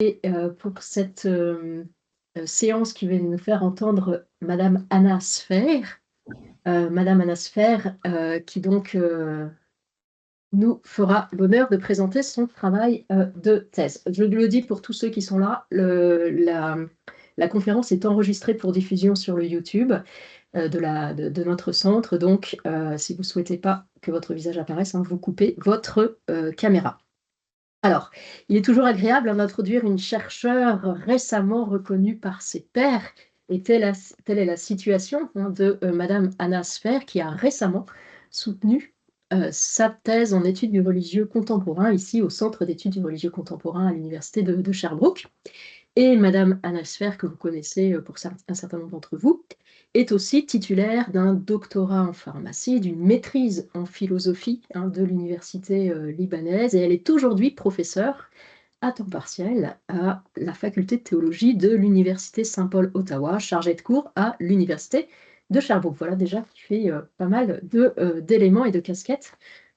Et pour cette séance qui va nous faire entendre Madame Anna Sfer, Madame Anna Sfer qui donc nous fera l'honneur de présenter son travail de thèse. Je le dis pour tous ceux qui sont là, la conférence est enregistrée pour diffusion sur le YouTube de notre centre. Donc, si vous ne souhaitez pas que votre visage apparaisse, hein, vous coupez votre caméra. Alors, il est toujours agréable d'introduire une chercheure récemment reconnue par ses pairs, et telle est la situation de Madame Anna Sfer, qui a récemment soutenu sa thèse en études du religieux contemporain, ici au Centre d'études du religieux contemporain à l'Université de Sherbrooke. Et Madame Anna Sfer, que vous connaissez pour un certain nombre d'entre vous, est aussi titulaire d'un doctorat en pharmacie, d'une maîtrise en philosophie de l'université libanaise, et elle est aujourd'hui professeure à temps partiel à la faculté de théologie de l'université Saint-Paul Ottawa, chargée de cours à l'université de Sherbrooke. Voilà déjà qui fait pas mal d'éléments et de casquettes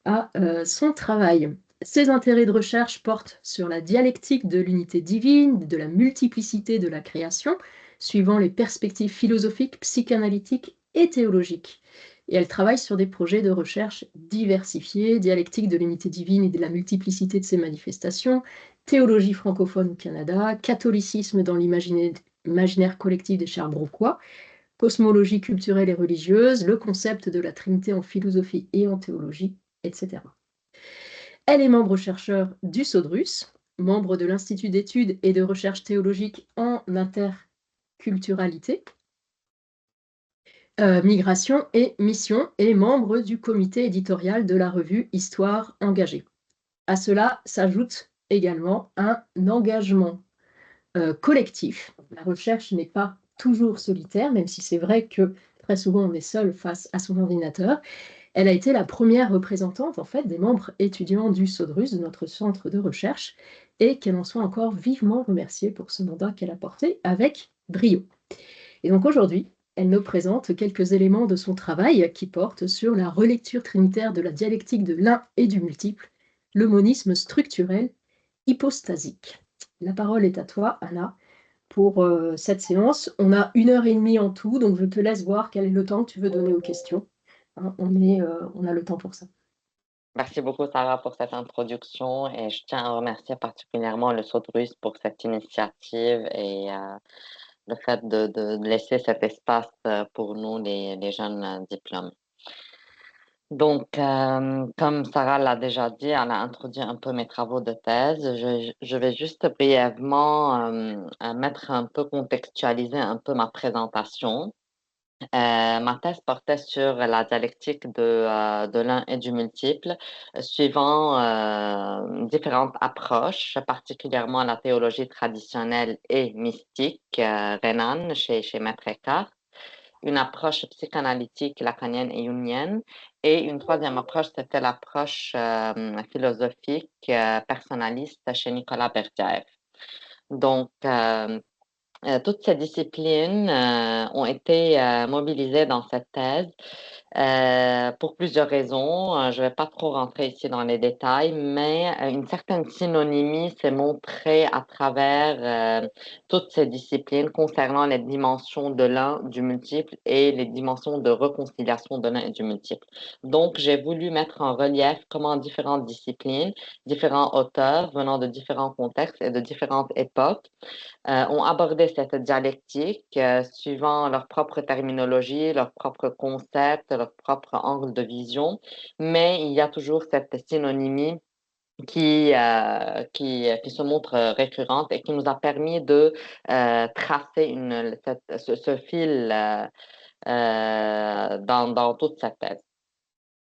à son travail. Ses intérêts de recherche portent sur la dialectique de l'unité divine, de la multiplicité de la création, suivant les perspectives philosophiques, psychanalytiques et théologiques. Et elle travaille sur des projets de recherche diversifiés, dialectique de l'unité divine et de la multiplicité de ses manifestations, théologie francophone au Canada, catholicisme dans l'imaginaire collectif des Sherbrookois, cosmologie culturelle et religieuse, le concept de la Trinité en philosophie et en théologie, etc. Elle est membre chercheur du SODRUS, membre de l'Institut d'études et de recherche théologique en interculturalité, migration et mission, et membre du comité éditorial de la revue Histoire engagée. À cela s'ajoute également un engagement collectif. La recherche n'est pas toujours solitaire, même si c'est vrai que très souvent on est seul face à son ordinateur. Elle a été la première représentante en fait des membres étudiants du SODRUS, de notre centre de recherche, et qu'elle en soit encore vivement remerciée pour ce mandat qu'elle a porté avec brio. Et donc aujourd'hui, elle nous présente quelques éléments de son travail qui portent sur la relecture trinitaire de la dialectique de l'un et du multiple, le monisme structurel hypostasique. La parole est à toi, Anna, pour cette séance. On a 1 heure et demie en tout, donc je te laisse voir quel est le temps que tu veux donner aux questions. Hein, on a le temps pour ça. Merci beaucoup, Sarah, pour cette introduction et je tiens à remercier particulièrement le SODRUS pour cette initiative et le fait de laisser cet espace pour nous, les jeunes diplômés. Donc, comme Sarah l'a déjà dit, elle a introduit un peu mes travaux de thèse. Je vais juste brièvement mettre un peu, contextualiser un peu ma présentation. Ma thèse portait sur la dialectique de l'un et du multiple, suivant différentes approches, particulièrement la théologie traditionnelle et mystique, rhénane chez Maître Eckhart, une approche psychanalytique lacanienne et jungienne, et une troisième approche, c'était l'approche philosophique personnaliste chez Nicolas Berdyaev. Donc, toutes ces disciplines ont été mobilisées dans cette thèse pour plusieurs raisons. Je ne vais pas trop rentrer ici dans les détails, mais une certaine synonymie s'est montrée à travers toutes ces disciplines concernant les dimensions de l'un, du multiple et les dimensions de réconciliation de l'un et du multiple. Donc, j'ai voulu mettre en relief comment différentes disciplines, différents auteurs venant de différents contextes et de différentes époques ont abordé cette dialectique suivant leur propre terminologie, leur propre concept, leur propre angle de vision, mais il y a toujours cette synonymie qui se montre récurrente et qui nous a permis de tracer ce fil dans toute cette thèse.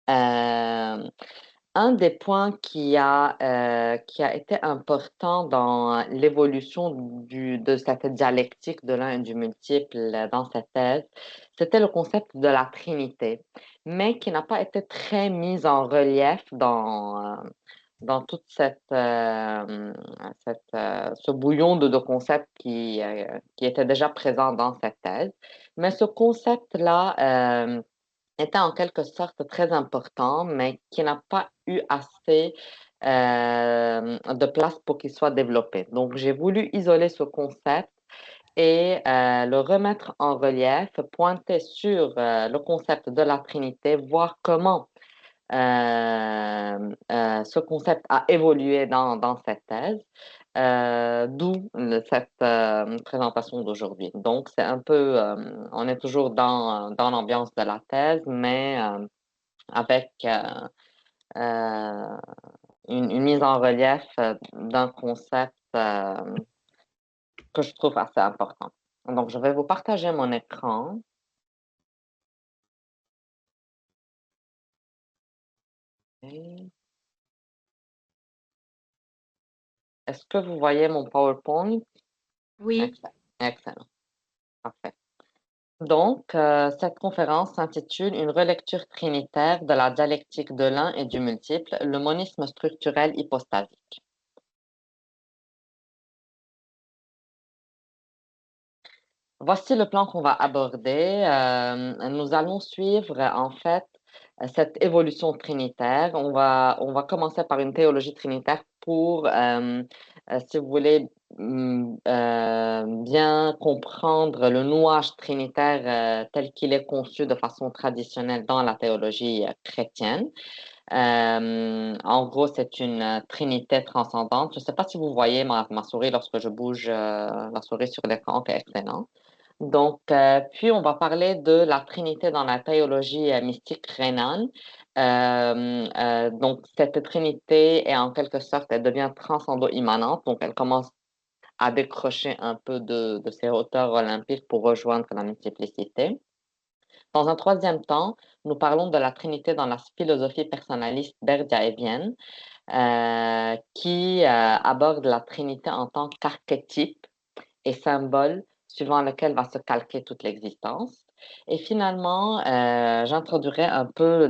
Euh, un des points qui a été important dans l'évolution de cette dialectique de l'un et du multiple dans cette thèse, c'était le concept de la Trinité, mais qui n'a pas été très mis en relief dans toute ce bouillon de concepts qui était déjà présent dans cette thèse. Mais ce concept-là, était en quelque sorte très important, mais qui n'a pas eu assez de place pour qu'il soit développé. Donc, j'ai voulu isoler ce concept et le remettre en relief, pointer sur le concept de la Trinité, voir comment ce concept a évolué dans cette thèse, d'où cette présentation d'aujourd'hui. Donc, c'est un peu, on est toujours dans l'ambiance de la thèse, mais avec euh, une mise en relief d'un concept que je trouve assez important. Donc, je vais vous partager mon écran. Et est-ce que vous voyez mon PowerPoint? Oui, Excellent. Excellent. Parfait. Donc, cette conférence s'intitule Une relecture trinitaire de la dialectique de l'un et du multiple, le monisme structurel hypostasique. Voici le plan qu'on va aborder. Nous allons suivre en fait cette évolution trinitaire. On va commencer par une théologie trinitaire pour, si vous voulez, bien comprendre le nouage trinitaire tel qu'il est conçu de façon traditionnelle dans la théologie chrétienne. En gros, c'est une trinité transcendante. Je ne sais pas si vous voyez ma souris lorsque je bouge la souris sur l'écran. Ok, excellent. Donc, puis on va parler de la Trinité dans la théologie mystique rhénane. Donc, cette Trinité est en quelque sorte, elle devient transcendo-immanente, donc elle commence à décrocher un peu de ses hauteurs olympiques pour rejoindre la multiplicité. Dans un troisième temps, nous parlons de la Trinité dans la philosophie personnaliste berdiaévienne, qui aborde la Trinité en tant qu'archétype et symbole suivant lequel va se calquer toute l'existence. Et finalement, j'introduirai un peu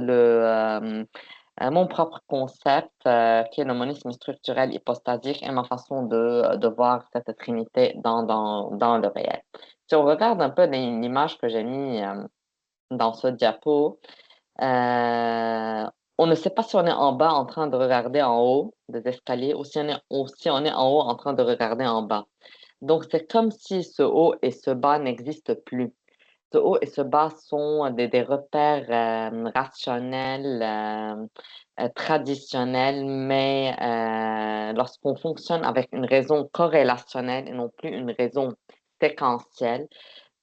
mon propre concept, qui est le monisme structurel hypostasique et ma façon de voir cette trinité dans le réel. Si on regarde un peu l'image que j'ai mis dans ce diapo, euh, on ne sait pas si on est en bas en train de regarder en haut des escaliers ou si on est en haut en train de regarder en bas. Donc, c'est comme si ce haut et ce bas n'existent plus. Ce haut et ce bas sont des repères rationnels, traditionnels, mais lorsqu'on fonctionne avec une raison corrélationnelle et non plus une raison séquentielle,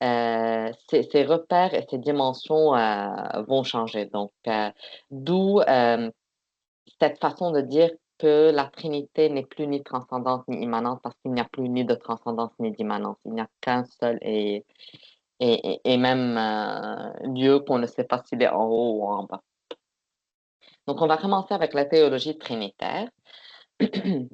ces repères et ces dimensions vont changer. Donc, d'où cette façon de dire que la Trinité n'est plus ni transcendante ni immanente parce qu'il n'y a plus ni de transcendance ni d'immanence. Il n'y a qu'un seul et même Dieu qu'on ne sait pas s'il est en haut ou en bas. Donc, on va commencer avec la théologie trinitaire.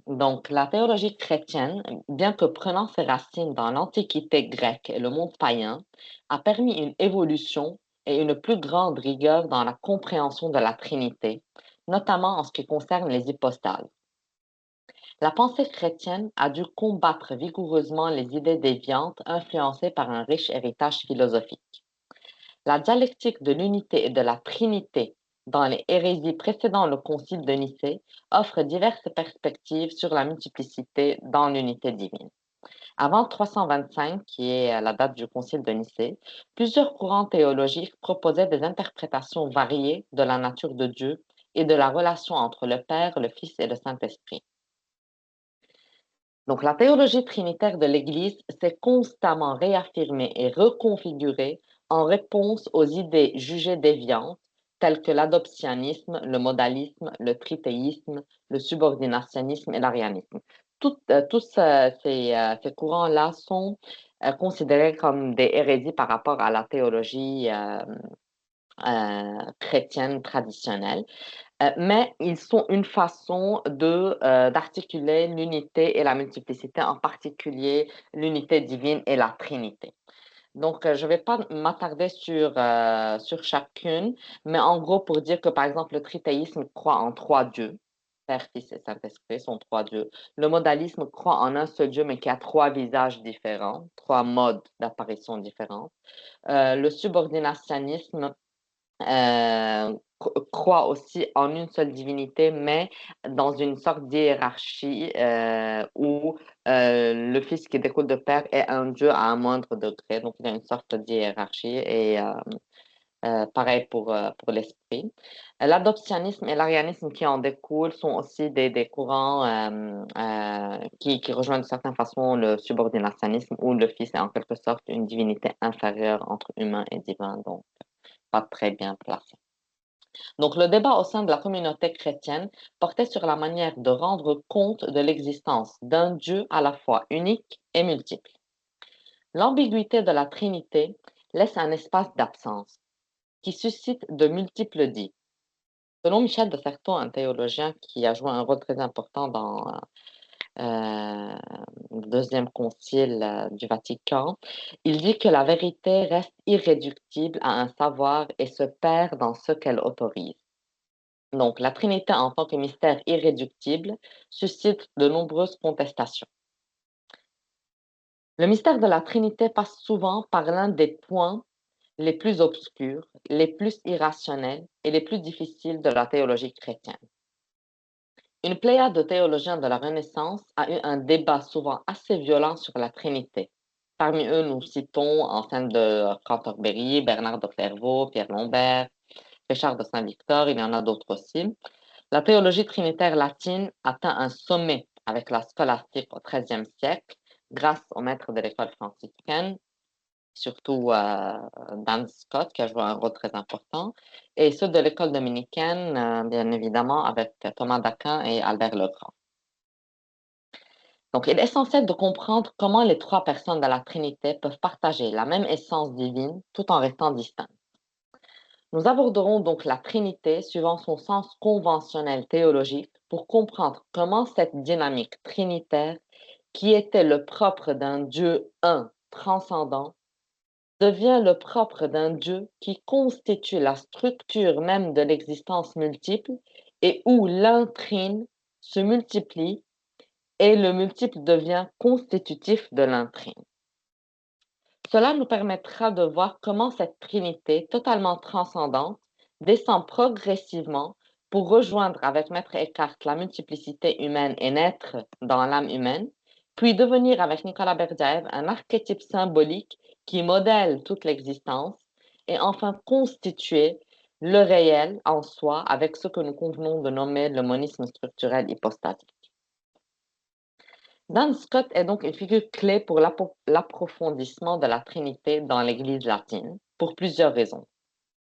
Donc, la théologie chrétienne, bien que prenant ses racines dans l'Antiquité grecque et le monde païen, a permis une évolution et une plus grande rigueur dans la compréhension de la Trinité, notamment en ce qui concerne les hypostases. La pensée chrétienne a dû combattre vigoureusement les idées déviantes influencées par un riche héritage philosophique. La dialectique de l'unité et de la trinité dans les hérésies précédant le concile de Nicée offre diverses perspectives sur la multiplicité dans l'unité divine. Avant 325, qui est la date du concile de Nicée, plusieurs courants théologiques proposaient des interprétations variées de la nature de Dieu et de la relation entre le Père, le Fils et le Saint-Esprit. Donc, la théologie trinitaire de l'Église s'est constamment réaffirmée et reconfigurée en réponse aux idées jugées déviantes, telles que l'adoptionnisme, le modalisme, le trithéisme, le subordinationnisme et l'arianisme. Tous ces courants-là sont considérés comme des hérésies par rapport à la théologie chrétienne traditionnelle. Mais ils sont une façon d'articuler l'unité et la multiplicité, en particulier l'unité divine et la Trinité. Donc, je ne vais pas m'attarder sur chacune, mais en gros, pour dire que, par exemple, le trithéisme croit en trois dieux, Père, Fils et Saint-Esprit sont trois dieux. Le modalisme croit en un seul Dieu, mais qui a trois visages différents, trois modes d'apparition différents. Le subordinationnisme croit aussi en une seule divinité, mais dans une sorte d'hiérarchie où le Fils qui découle de Père est un Dieu à un moindre degré. Donc, il y a une sorte d'hiérarchie et pareil pour l'esprit. L'adoptionnisme et l'arianisme qui en découlent sont aussi des courants qui rejoignent de certaine façon le subordinationnisme où le Fils est en quelque sorte une divinité inférieure entre humain et divin, donc pas très bien placé. Donc, le débat au sein de la communauté chrétienne portait sur la manière de rendre compte de l'existence d'un Dieu à la fois unique et multiple. L'ambiguïté de la Trinité laisse un espace d'absence qui suscite de multiples dits. Selon Michel de Certeau, un théologien qui a joué un rôle très important dans le deuxième concile du Vatican, il dit que la vérité reste irréductible à un savoir et se perd dans ce qu'elle autorise. Donc, la Trinité en tant que mystère irréductible suscite de nombreuses contestations. Le mystère de la Trinité passe souvent par l'un des points les plus obscurs, les plus irrationnels et les plus difficiles de la théologie chrétienne. Une pléiade de théologiens de la Renaissance a eu un débat souvent assez violent sur la Trinité. Parmi eux, nous citons Anselme de Cantorbéry, Bernard de Clairvaux, Pierre Lombert, Richard de Saint-Victor, il y en a d'autres aussi. La théologie trinitaire latine atteint un sommet avec la scolastique au XIIIe siècle, grâce aux maîtres de l'école franciscaine, surtout Dan Scott, qui a joué un rôle très important, et ceux de l'école dominicaine, bien évidemment, avec Thomas d'Aquin et Albert le Grand. Donc, il est essentiel de comprendre comment les trois personnes de la Trinité peuvent partager la même essence divine tout en restant distinctes. Nous aborderons donc la Trinité suivant son sens conventionnel théologique pour comprendre comment cette dynamique trinitaire, qui était le propre d'un Dieu un, transcendant, devient le propre d'un Dieu qui constitue la structure même de l'existence multiple et où l'intrine se multiplie et le multiple devient constitutif de l'intrine. Cela nous permettra de voir comment cette Trinité totalement transcendante descend progressivement pour rejoindre avec Maître Eckhart la multiplicité humaine et naître dans l'âme humaine, puis devenir avec Nicolas Berdyaev un archétype symbolique qui modèle toute l'existence et enfin constituer le réel en soi avec ce que nous convenons de nommer le monisme structurel hypostatique. Dan Scott est donc une figure clé pour l'approfondissement de la Trinité dans l'Église latine, pour plusieurs raisons,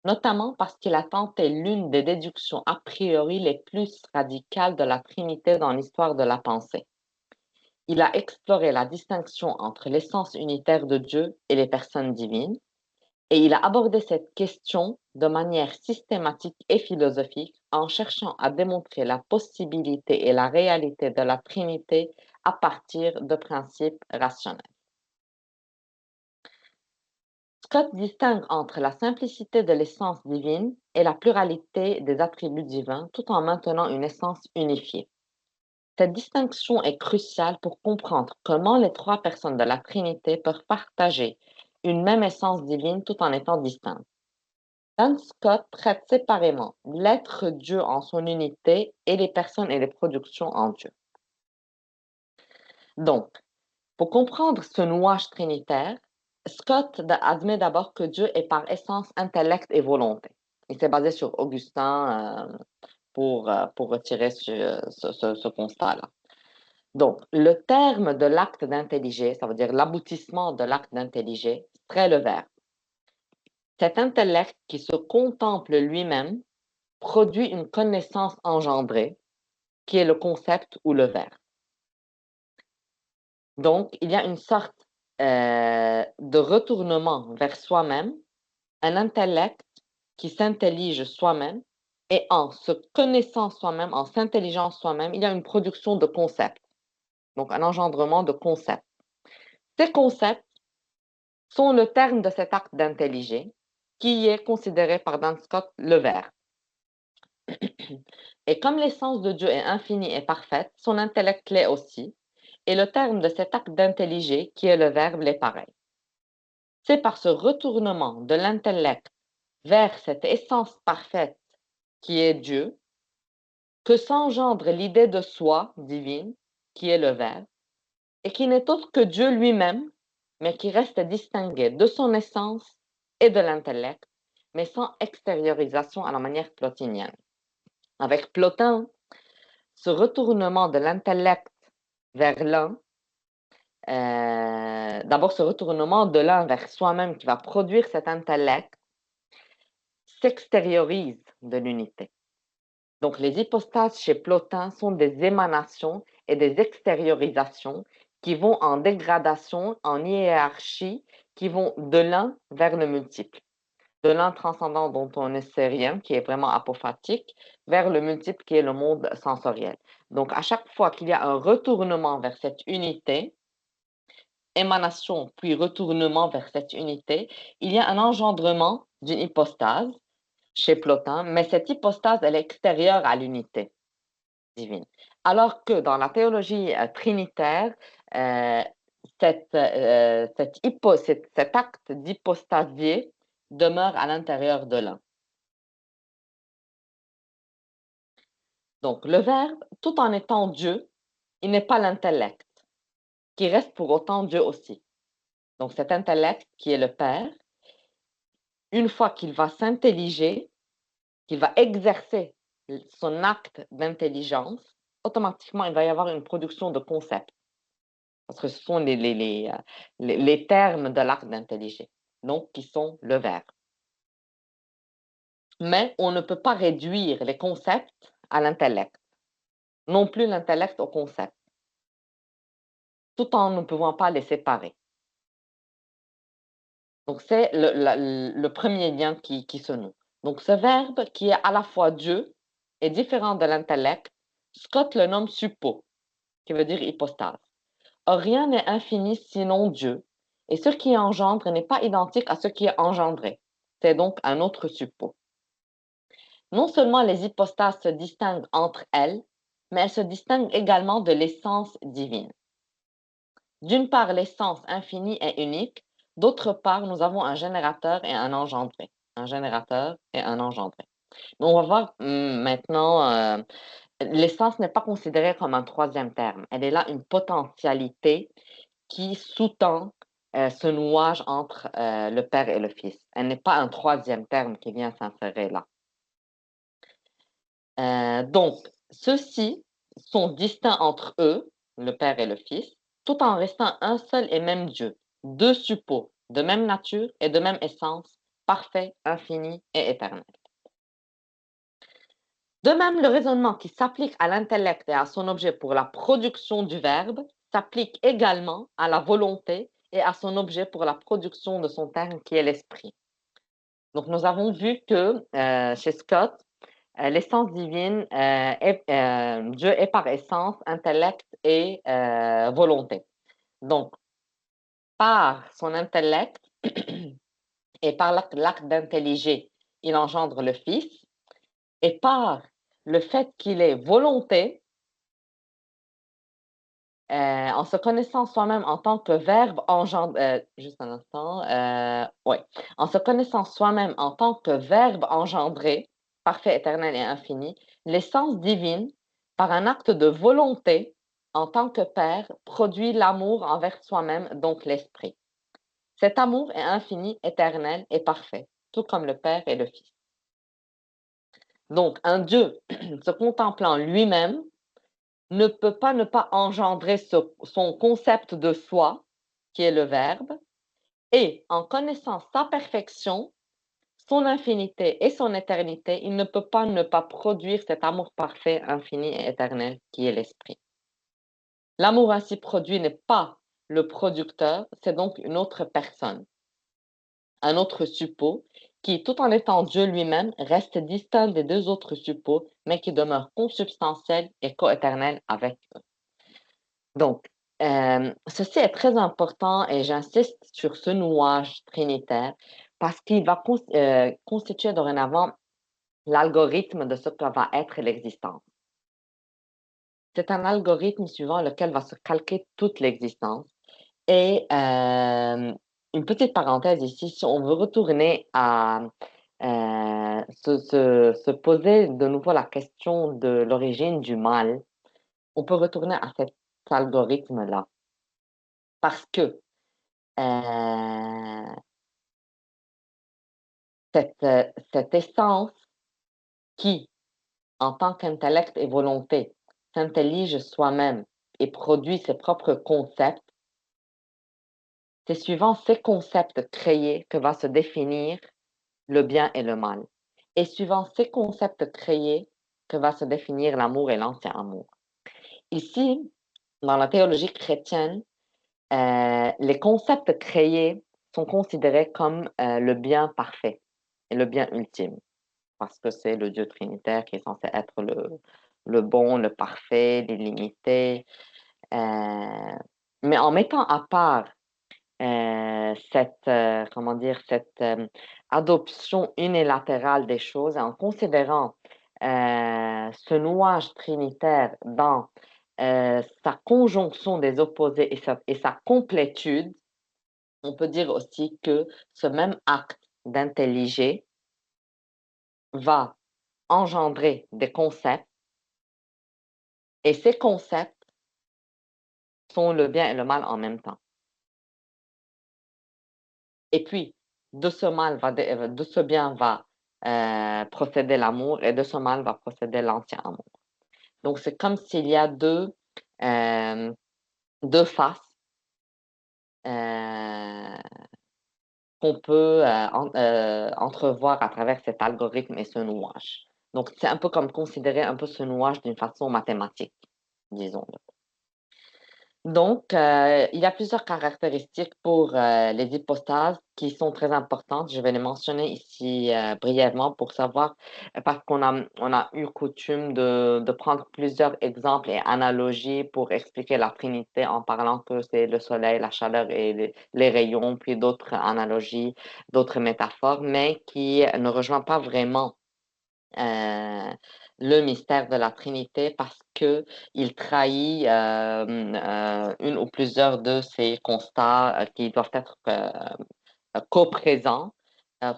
notamment parce qu'il a tenté l'une des déductions a priori les plus radicales de la Trinité dans l'histoire de la pensée. Il a exploré la distinction entre l'essence unitaire de Dieu et les personnes divines, et il a abordé cette question de manière systématique et philosophique en cherchant à démontrer la possibilité et la réalité de la Trinité à partir de principes rationnels. Scott distingue entre la simplicité de l'essence divine et la pluralité des attributs divins tout en maintenant une essence unifiée. Cette distinction est cruciale pour comprendre comment les trois personnes de la Trinité peuvent partager une même essence divine tout en étant distinctes. Dan Scott traite séparément l'être Dieu en son unité et les personnes et les productions en Dieu. Donc, pour comprendre ce nouage trinitaire, Scott admet d'abord que Dieu est par essence intellect et volonté. Il s'est basé sur Augustin pour retirer ce constat-là. Donc, le terme de l'acte d'intelliger, ça veut dire l'aboutissement de l'acte d'intelliger, serait le verbe. Cet intellect qui se contemple lui-même produit une connaissance engendrée, qui est le concept ou le verbe. Donc, il y a une sorte de retournement vers soi-même, un intellect qui s'intellige soi-même, et en se connaissant soi-même, en s'intelligeant soi-même, il y a une production de concepts, donc un engendrement de concepts. Ces concepts sont le terme de cet acte d'intelliger, qui est considéré par Dan Scott le verbe. Et comme l'essence de Dieu est infinie et parfaite, son intellect l'est aussi, et le terme de cet acte d'intelliger, qui est le verbe, l'est pareil. C'est par ce retournement de l'intellect vers cette essence parfaite qui est Dieu, que s'engendre l'idée de soi divine, qui est le Verbe, et qui n'est autre que Dieu lui-même, mais qui reste distingué de son essence et de l'intellect, mais sans extériorisation à la manière plotinienne. Avec Plotin, ce retournement de l'intellect vers l'un, d'abord ce retournement de l'un vers soi-même qui va produire cet intellect, s'extériorise de l'unité. Donc les hypostases chez Plotin sont des émanations et des extériorisations qui vont en dégradation, en hiérarchie, qui vont de l'un vers le multiple. De l'un transcendant dont on ne sait rien, qui est vraiment apophatique, vers le multiple qui est le monde sensoriel. Donc à chaque fois qu'il y a un retournement vers cette unité, émanation puis retournement vers cette unité, il y a un engendrement d'une hypostase chez Plotin, mais cette hypostase, elle est extérieure à l'unité divine. Alors que dans la théologie trinitaire, euh, cet acte d'hypostasier demeure à l'intérieur de l'un. Donc, le Verbe, tout en étant Dieu, il n'est pas l'intellect, qui reste pour autant Dieu aussi. Donc, cet intellect qui est le Père, une fois qu'il va s'intelliger, qu'il va exercer son acte d'intelligence, automatiquement, il va y avoir une production de concepts. Parce que ce sont les termes de l'acte d'intelliger, donc qui sont le verbe. Mais on ne peut pas réduire les concepts à l'intellect, non plus l'intellect au concept, tout en ne pouvant pas les séparer. Donc c'est le premier lien qui se noue. Donc ce verbe qui est à la fois Dieu et différent de l'intellect, Scott le nomme suppo, qui veut dire hypostase. Or, rien n'est infini sinon Dieu, et ce qui engendre n'est pas identique à ce qui est engendré. C'est donc un autre suppôt. Non seulement les hypostases se distinguent entre elles, mais elles se distinguent également de l'essence divine. D'une part, l'essence infinie est unique, d'autre part, nous avons un générateur et un engendré. Un générateur et un engendré. Mais on va voir maintenant, l'essence n'est pas considérée comme un troisième terme. Elle est là une potentialité qui sous-tend ce nouage entre le Père et le Fils. Elle n'est pas un troisième terme qui vient s'insérer là. Donc, ceux-ci sont distincts entre eux, le Père et le Fils, tout en restant un seul et même Dieu, deux suppôts de même nature et de même essence, parfait, infini et éternel. De même, le raisonnement qui s'applique à l'intellect et à son objet pour la production du verbe s'applique également à la volonté et à son objet pour la production de son terme qui est l'esprit. Donc, nous avons vu que chez Scott, l'essence divine, Dieu est par essence, intellect et volonté. Donc, par son intellect et par l'acte d'intelliger, il engendre le Fils, et par le fait qu'il ait volonté, en se connaissant soi-même en tant que verbe juste un instant, ouais. En se connaissant soi-même en tant que verbe engendré, parfait, éternel et infini, l'essence divine, par un acte de volonté, en tant que Père, produit l'amour envers soi-même, donc l'Esprit. Cet amour est infini, éternel et parfait, tout comme le Père et le Fils. Donc, un Dieu se contemplant lui-même ne peut pas ne pas engendrer son concept de soi, qui est le Verbe, et en connaissant sa perfection, son infinité et son éternité, il ne peut pas ne pas produire cet amour parfait, infini et éternel qui est l'Esprit. L'amour ainsi produit n'est pas le producteur, c'est donc une autre personne, un autre suppôt, qui, tout en étant Dieu lui-même, reste distinct des deux autres suppôts, mais qui demeure consubstantiel et coéternel avec eux. Donc, ceci est très important et j'insiste sur ce nouage trinitaire parce qu'il va constituer dorénavant l'algorithme de ce que va être l'existence. C'est un algorithme suivant lequel va se calquer toute l'existence. Et une petite parenthèse ici, si on veut retourner à se poser de nouveau la question de l'origine du mal, on peut retourner à cet algorithme-là. Parce que cette essence qui, en tant qu'intellect et volonté, s'intellige soi-même et produit ses propres concepts, c'est suivant ces concepts créés que va se définir le bien et le mal. Et suivant ces concepts créés que va se définir l'amour et l'anti-amour. Ici, dans la théologie chrétienne, les concepts créés sont considérés comme le bien parfait et le bien ultime, parce que c'est le Dieu trinitaire qui est censé être le bon, le parfait, l'illimité. Mais en mettant à part comment dire, cette adoption unilatérale des choses, en considérant ce nouage trinitaire dans sa conjonction des opposés et sa complétude, on peut dire aussi que ce même acte d'intelliger va engendrer des concepts et ces concepts sont le bien et le mal en même temps. Et puis, de ce bien va procéder l'amour et de ce mal va procéder l'anti-amour. Donc, c'est comme s'il y a euh, deux faces euh, qu'on peut entrevoir à travers cet algorithme et ce nouage. Donc, c'est un peu comme considérer un peu ce nouage d'une façon mathématique, disons. Donc, il y a plusieurs caractéristiques pour les hypostases qui sont très importantes. Je vais les mentionner ici brièvement pour savoir, parce on a eu coutume de prendre plusieurs exemples et analogies pour expliquer la Trinité en parlant que c'est le soleil, la chaleur et les rayons, puis d'autres analogies, d'autres métaphores, mais qui ne rejoignent pas vraiment euh, le mystère de la Trinité parce que il trahit une ou plusieurs de ces constats qui doivent être coprésents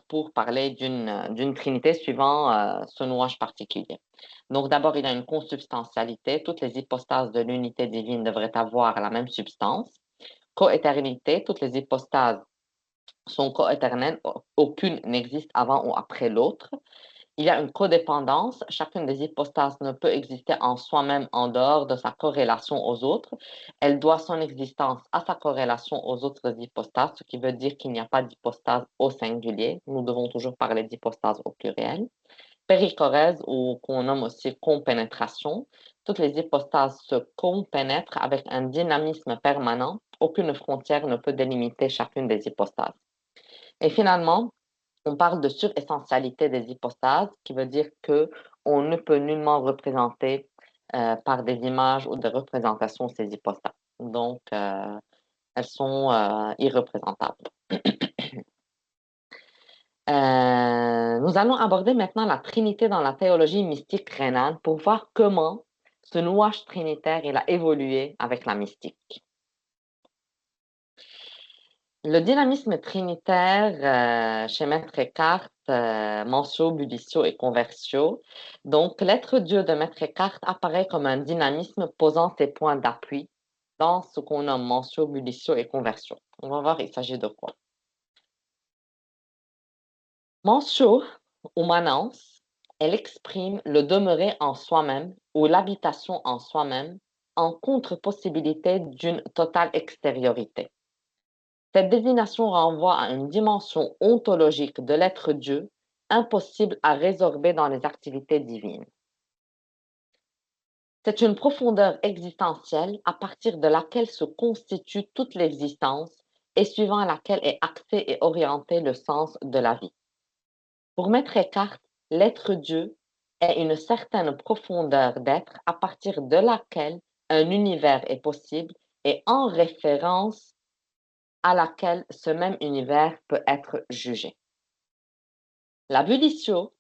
pour parler d'une Trinité suivant ce nouage particulier. Donc d'abord, il y a une consubstantialité. Toutes les hypostases de l'unité divine devraient avoir la même substance. Coéternité, toutes les hypostases sont coéternelles, aucune n'existe avant ou après l'autre. Il y a une codépendance. Chacune des hypostases ne peut exister en soi-même en dehors de sa corrélation aux autres. Elle doit son existence à sa corrélation aux autres hypostases, ce qui veut dire qu'il n'y a pas d'hypostase au singulier. Nous devons toujours parler d'hypostase au pluriel. Périchorèse, ou qu'on nomme aussi compénétration. Toutes les hypostases se compénètrent avec un dynamisme permanent. Aucune frontière ne peut délimiter chacune des hypostases. Et finalement, on parle de suressentialité des hypostases, qui veut dire que on ne peut nullement représenter par des images ou des représentations ces hypostases. Donc, elles sont irreprésentables. Nous allons aborder maintenant la Trinité dans la théologie mystique rhénane pour voir comment ce nouage trinitaire il a évolué avec la mystique. Le dynamisme trinitaire chez Maître Eckhart, Mentio, Budicio et Conversio. Donc, l'être Dieu de Maître Eckhart apparaît comme un dynamisme posant ses points d'appui dans ce qu'on nomme Mentio, Budicio et Conversio. On va voir, il s'agit de quoi. Mentio, ou manance, elle exprime le demeurer en soi-même ou l'habitation en soi-même en contre-possibilité d'une totale extériorité. Cette désignation renvoie à une dimension ontologique de l'être Dieu impossible à résorber dans les activités divines. C'est une profondeur existentielle à partir de laquelle se constitue toute l'existence et suivant laquelle est axé et orienté le sens de la vie. Pour Maître Eckhart, l'être Dieu est une certaine profondeur d'être à partir de laquelle un univers est possible et en référence à laquelle ce même univers peut être jugé. La volition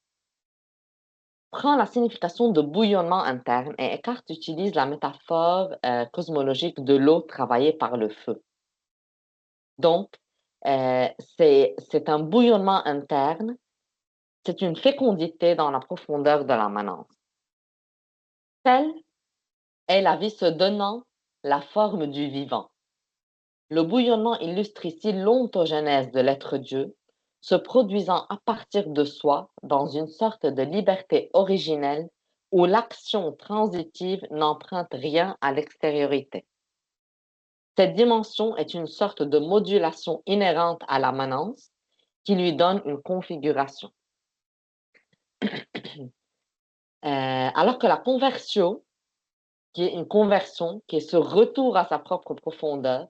prend la signification de bouillonnement interne et Eckhart utilise la métaphore cosmologique de l'eau travaillée par le feu. Donc, c'est un bouillonnement interne c'est une fécondité dans la profondeur de la manance. Telle est la vie se donnant la forme du vivant. Le bouillonnement illustre ici l'ontogenèse de l'être Dieu, se produisant à partir de soi dans une sorte de liberté originelle où l'action transitive n'emprunte rien à l'extériorité. Cette dimension est une sorte de modulation inhérente à la manance qui lui donne une configuration. Alors que la conversion, qui est une conversion, qui est ce retour à sa propre profondeur,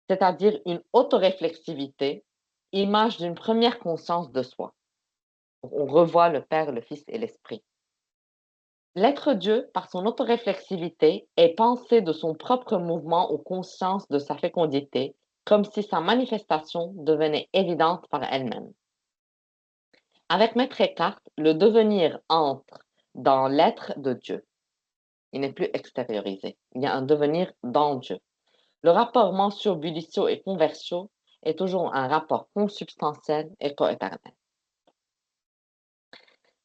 c'est-à-dire une autoréflexivité, image d'une première conscience de soi. On revoit le Père, le Fils et l'Esprit. L'être Dieu, par son autoréflexivité, est pensé de son propre mouvement aux consciences de sa fécondité, comme si sa manifestation devenait évidente par elle-même. Avec Maître Eckhart, le devenir entre dans l'être de Dieu. Il n'est plus extériorisé. Il y a un devenir dans Dieu. Le rapport mentio, bulitio et conversio est toujours un rapport consubstantiel et coéternel.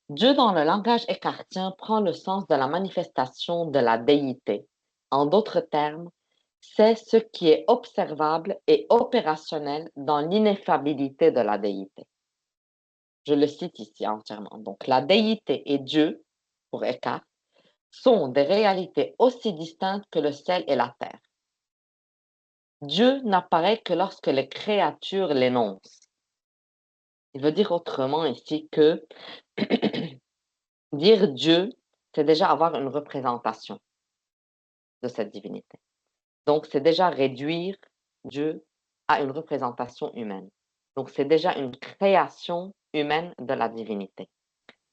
Dieu, dans le langage écartien, prend le sens de la manifestation de la déité. En d'autres termes, c'est ce qui est observable et opérationnel dans l'ineffabilité de la déité. Je le cite ici entièrement. Donc, la déité et Dieu, pour Eckhart, sont des réalités aussi distinctes que le ciel et la terre. Dieu n'apparaît que lorsque les créatures l'énoncent. Il veut dire autrement ici que dire Dieu, c'est déjà avoir une représentation de cette divinité. Donc, c'est déjà réduire Dieu à une représentation humaine. Donc, c'est déjà une création humaine de la divinité.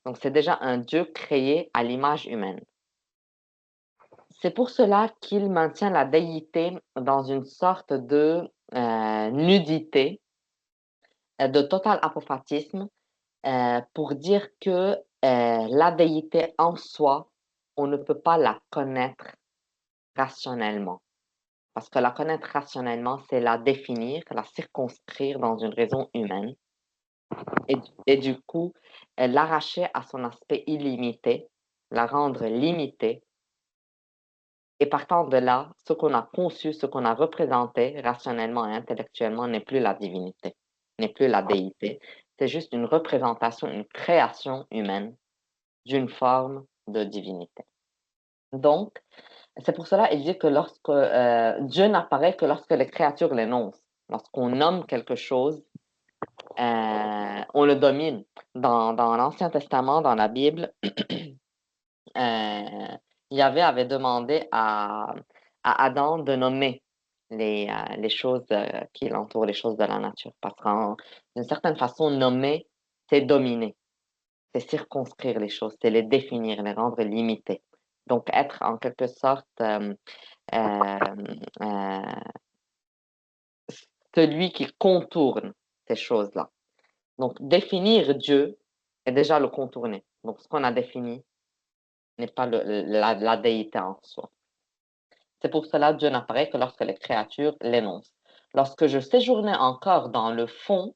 Donc, c'est déjà un Dieu créé à l'image humaine. C'est pour cela qu'il maintient la déité dans une sorte de nudité, de total apophatisme, pour dire que la déité en soi, on ne peut pas la connaître rationnellement. Parce que la connaître rationnellement, c'est la définir, la circonscrire dans une raison humaine et du coup, l'arracher à son aspect illimité, la rendre limitée. Et partant de là, ce qu'on a conçu, ce qu'on a représenté rationnellement et intellectuellement n'est plus la divinité, n'est plus la déité. C'est juste une représentation, une création humaine d'une forme de divinité. Donc, c'est pour cela qu'il dit que lorsque Dieu n'apparaît que lorsque les créatures l'énoncent. Lorsqu'on nomme quelque chose, on le domine. Dans l'Ancien Testament, dans la Bible, Yahvé avait demandé à Adam de nommer les choses qui l'entourent, les choses de la nature. Parce qu'en d'une certaine façon, nommer, c'est dominer, c'est circonscrire les choses, c'est les définir, les rendre limitées. Donc, être en quelque sorte euh, euh, celui qui contourne ces choses-là. Donc, définir Dieu est déjà le contourner. Donc, ce qu'on a défini n'est pas la déité en soi. C'est pour cela que Dieu n'apparaît que lorsque les créatures l'énoncent. Lorsque je séjournais encore dans le fond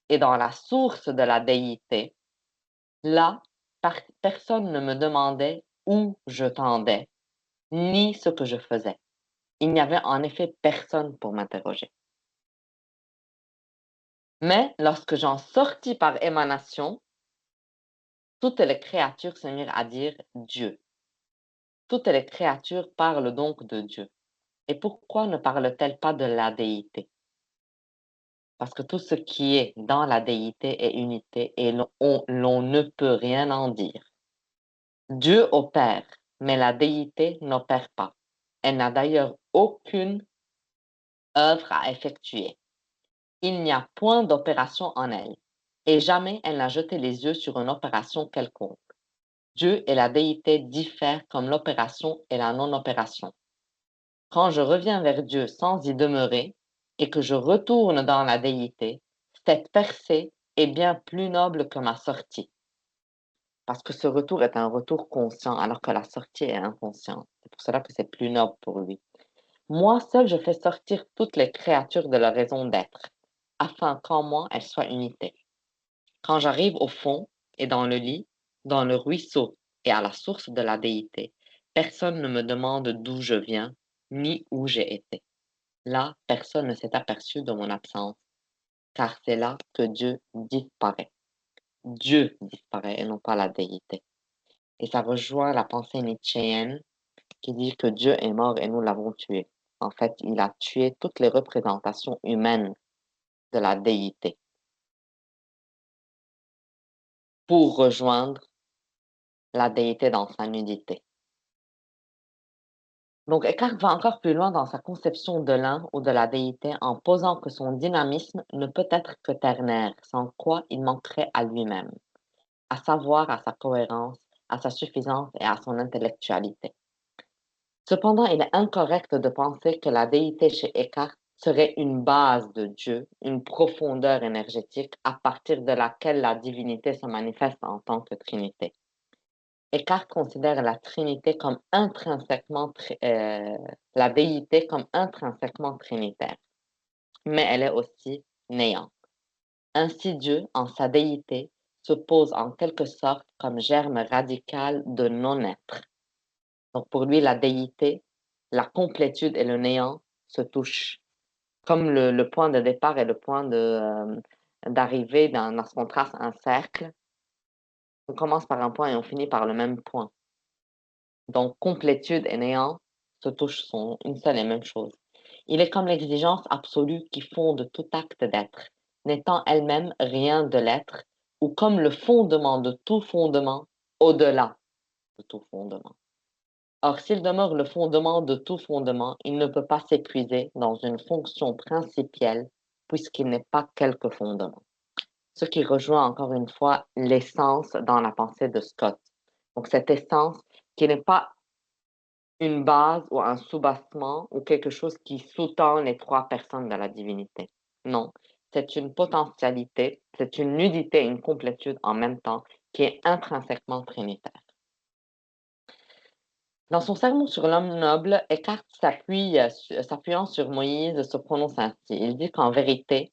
et dans la source de la déité, là, personne ne me demandait où je tendais, ni ce que je faisais. Il n'y avait en effet personne pour m'interroger. Mais lorsque j'en sortis par émanation, toutes les créatures se mirent à dire Dieu. Toutes les créatures parlent donc de Dieu. Et pourquoi ne parlent-elles pas de la déité? Parce que tout ce qui est dans la déité est unité et l'on ne peut rien en dire. Dieu opère, mais la déité n'opère pas. Elle n'a d'ailleurs aucune œuvre à effectuer. Il n'y a point d'opération en elle, et jamais elle n'a jeté les yeux sur une opération quelconque. Dieu et la déité diffèrent comme l'opération et la non-opération. Quand je reviens vers Dieu sans y demeurer, et que je retourne dans la déité, cette percée est bien plus noble que ma sortie. Parce que ce retour est un retour conscient, alors que la sortie est inconsciente. C'est pour cela que c'est plus noble pour lui. Moi seul, je fais sortir toutes les créatures de leur raison d'être, afin qu'en moi elles soient unité. Quand j'arrive au fond, et dans le lit, dans le ruisseau et à la source de la déité, personne ne me demande d'où je viens, ni où j'ai été. Là, personne ne s'est aperçu de mon absence, car c'est là que Dieu disparaît. Dieu disparaît et non pas la déité. Et ça rejoint la pensée nietzschéenne qui dit que Dieu est mort et nous l'avons tué. En fait, il a tué toutes les représentations humaines de la déité pour rejoindre la déité dans sa nudité. Donc, Eckhart va encore plus loin dans sa conception de l'un ou de la déité en posant que son dynamisme ne peut être que ternaire, sans quoi il manquerait à lui-même, à savoir à sa cohérence, à sa suffisance et à son intellectualité. Cependant, il est incorrect de penser que la déité chez Eckhart serait une base de Dieu, une profondeur énergétique à partir de laquelle la divinité se manifeste en tant que Trinité. Eckhart considère la Trinité comme la déité comme intrinsèquement trinitaire, mais elle est aussi néant. Ainsi Dieu, en sa déité, se pose en quelque sorte comme germe radical de non-être. Donc pour lui, la déité, la complétude et le néant se touchent, comme le point de départ et le point d'arrivée dans ce qu'on trace un cercle. On commence par un point et on finit par le même point. Donc, complétude et néant se touchent, sont une seule et même chose. Il est comme l'exigence absolue qui fonde tout acte d'être, n'étant elle-même rien de l'être, ou comme le fondement de tout fondement, au-delà de tout fondement. Or, s'il demeure le fondement de tout fondement, il ne peut pas s'épuiser dans une fonction principielle, puisqu'il n'est pas quelque fondement. Ce qui rejoint encore une fois l'essence dans la pensée de Scott. Donc, cette essence qui n'est pas une base ou un soubassement ou quelque chose qui sous-tend les trois personnes de la divinité. Non, c'est une potentialité, c'est une nudité et une complétude en même temps qui est intrinsèquement trinitaire. Dans son sermon sur l'homme noble, Eckhart s'appuyant sur Moïse, se prononce ainsi. Il dit qu'en vérité,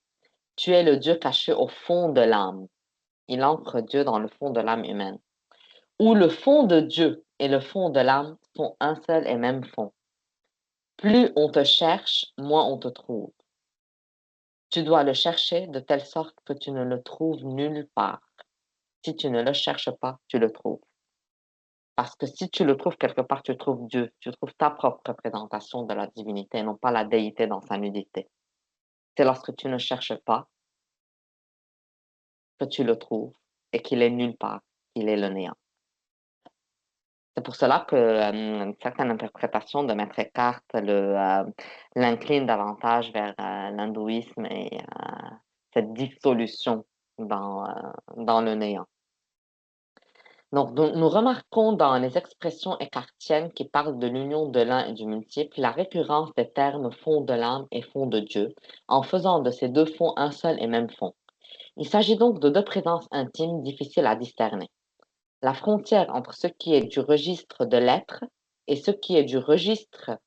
tu es le Dieu caché au fond de l'âme. Il ancre Dieu dans le fond de l'âme humaine. Où le fond de Dieu et le fond de l'âme sont un seul et même fond. Plus on te cherche, moins on te trouve. Tu dois le chercher de telle sorte que tu ne le trouves nulle part. Si tu ne le cherches pas, tu le trouves. Parce que si tu le trouves quelque part, tu trouves Dieu, tu trouves ta propre représentation de la divinité, non pas la déité dans sa nudité. C'est lorsque tu ne cherches pas que tu le trouves et qu'il est nulle part, qu'il est le néant. C'est pour cela que certaines interprétations de Maître Eckhart l'inclinent davantage vers l'hindouisme et cette dissolution dans le néant. Donc, nous remarquons dans les expressions eckartiennes qui parlent de l'union de l'un et du multiple la récurrence des termes fond de l'âme et fond de Dieu, en faisant de ces deux fonds un seul et même fond. Il s'agit donc de deux présences intimes difficiles à discerner. La frontière entre ce qui est du registre de l'être et ce qui est du registre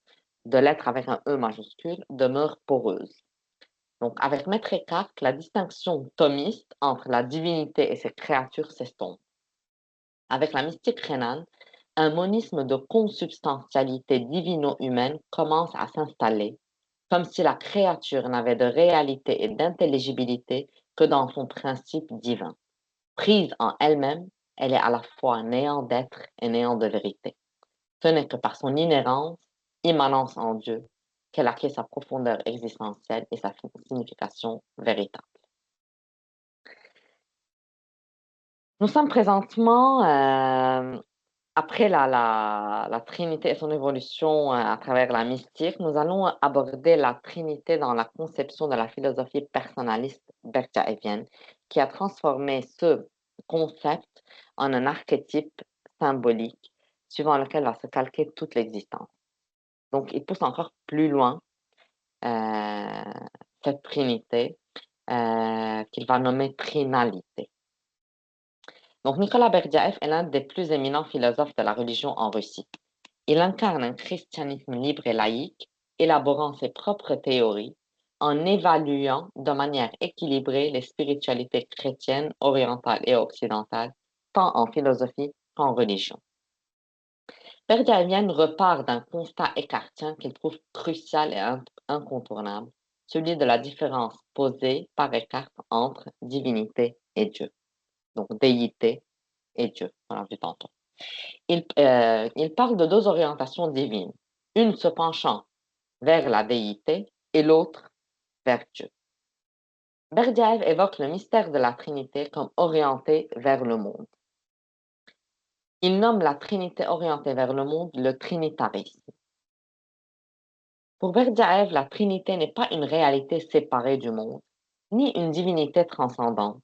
de l'être avec un E majuscule demeure poreuse. Donc, avec Maître Eckhart, la distinction thomiste entre la divinité et ses créatures s'estompe. Avec la mystique rhénane, un monisme de consubstantialité divino-humaine commence à s'installer, comme si la créature n'avait de réalité et d'intelligibilité que dans son principe divin. Prise en elle-même, elle est à la fois néant d'être et néant de vérité. Ce n'est que par son inhérence, immanence en Dieu, qu'elle acquiert sa profondeur existentielle et sa signification véritable. Nous sommes présentement après la Trinité et son évolution à travers la mystique, nous allons aborder la Trinité dans la conception de la philosophie personnaliste berdiaévienne, qui a transformé ce concept en un archétype symbolique suivant lequel va se calquer toute l'existence. Donc, il pousse encore plus loin euh, cette Trinité qu'il va nommer trinalité. Donc, Nicolas Berdyaev est l'un des plus éminents philosophes de la religion en Russie. Il incarne un christianisme libre et laïque, élaborant ses propres théories, en évaluant de manière équilibrée les spiritualités chrétiennes, orientales et occidentales, tant en philosophie qu'en religion. Berdyaev repart d'un constat écartien qu'il trouve crucial et incontournable, celui de la différence posée par Eckhart entre divinité et Dieu. Donc déité et Dieu, on l'a vu tantôt. Il parle de deux orientations divines, une se penchant vers la déité et l'autre vers Dieu. Berdyaev évoque le mystère de la Trinité comme orienté vers le monde. Il nomme la Trinité orientée vers le monde le trinitarisme. Pour Berdyaev, la Trinité n'est pas une réalité séparée du monde, ni une divinité transcendante,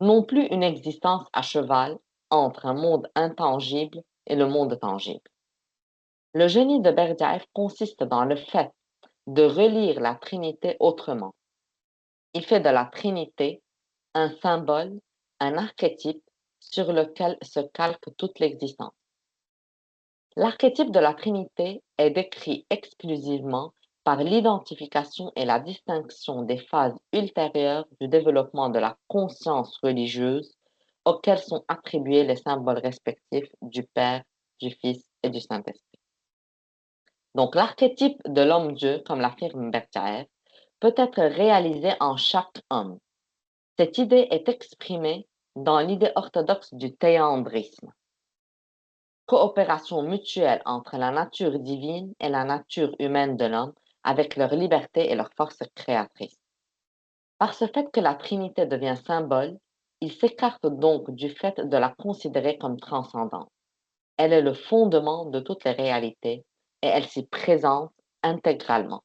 non plus une existence à cheval entre un monde intangible et le monde tangible. Le génie de Berdyaev consiste dans le fait de relire la Trinité autrement. Il fait de la Trinité un symbole, un archétype sur lequel se calque toute l'existence. L'archétype de la Trinité est décrit exclusivement par l'identification et la distinction des phases ultérieures du développement de la conscience religieuse auxquelles sont attribués les symboles respectifs du Père, du Fils et du Saint-Esprit. Donc, l'archétype de l'homme-dieu, comme l'affirme Berdyaev, peut être réalisé en chaque homme. Cette idée est exprimée dans l'idée orthodoxe du théandrisme, coopération mutuelle entre la nature divine et la nature humaine de l'homme avec leur liberté et leur force créatrice. Par ce fait que la Trinité devient symbole, il s'écarte donc du fait de la considérer comme transcendante. Elle est le fondement de toutes les réalités et elle s'y présente intégralement.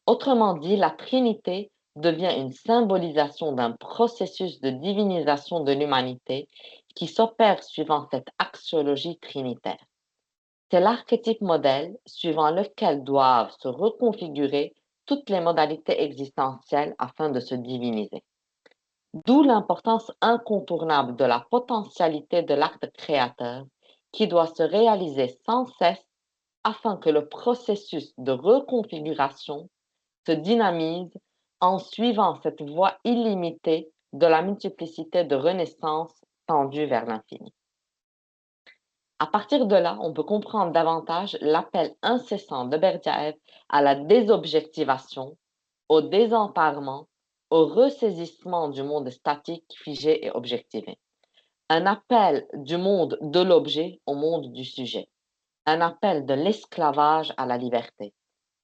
Autrement dit, la Trinité devient une symbolisation d'un processus de divinisation de l'humanité qui s'opère suivant cette axiologie trinitaire. C'est l'archétype modèle suivant lequel doivent se reconfigurer toutes les modalités existentielles afin de se diviniser. D'où l'importance incontournable de la potentialité de l'acte créateur qui doit se réaliser sans cesse afin que le processus de reconfiguration se dynamise en suivant cette voie illimitée de la multiplicité de renaissances tendues vers l'infini. À partir de là, on peut comprendre davantage l'appel incessant de Berdyaev à la désobjectivation, au désemparement, au ressaisissement du monde statique, figé et objectivé. Un appel du monde de l'objet au monde du sujet. Un appel de l'esclavage à la liberté.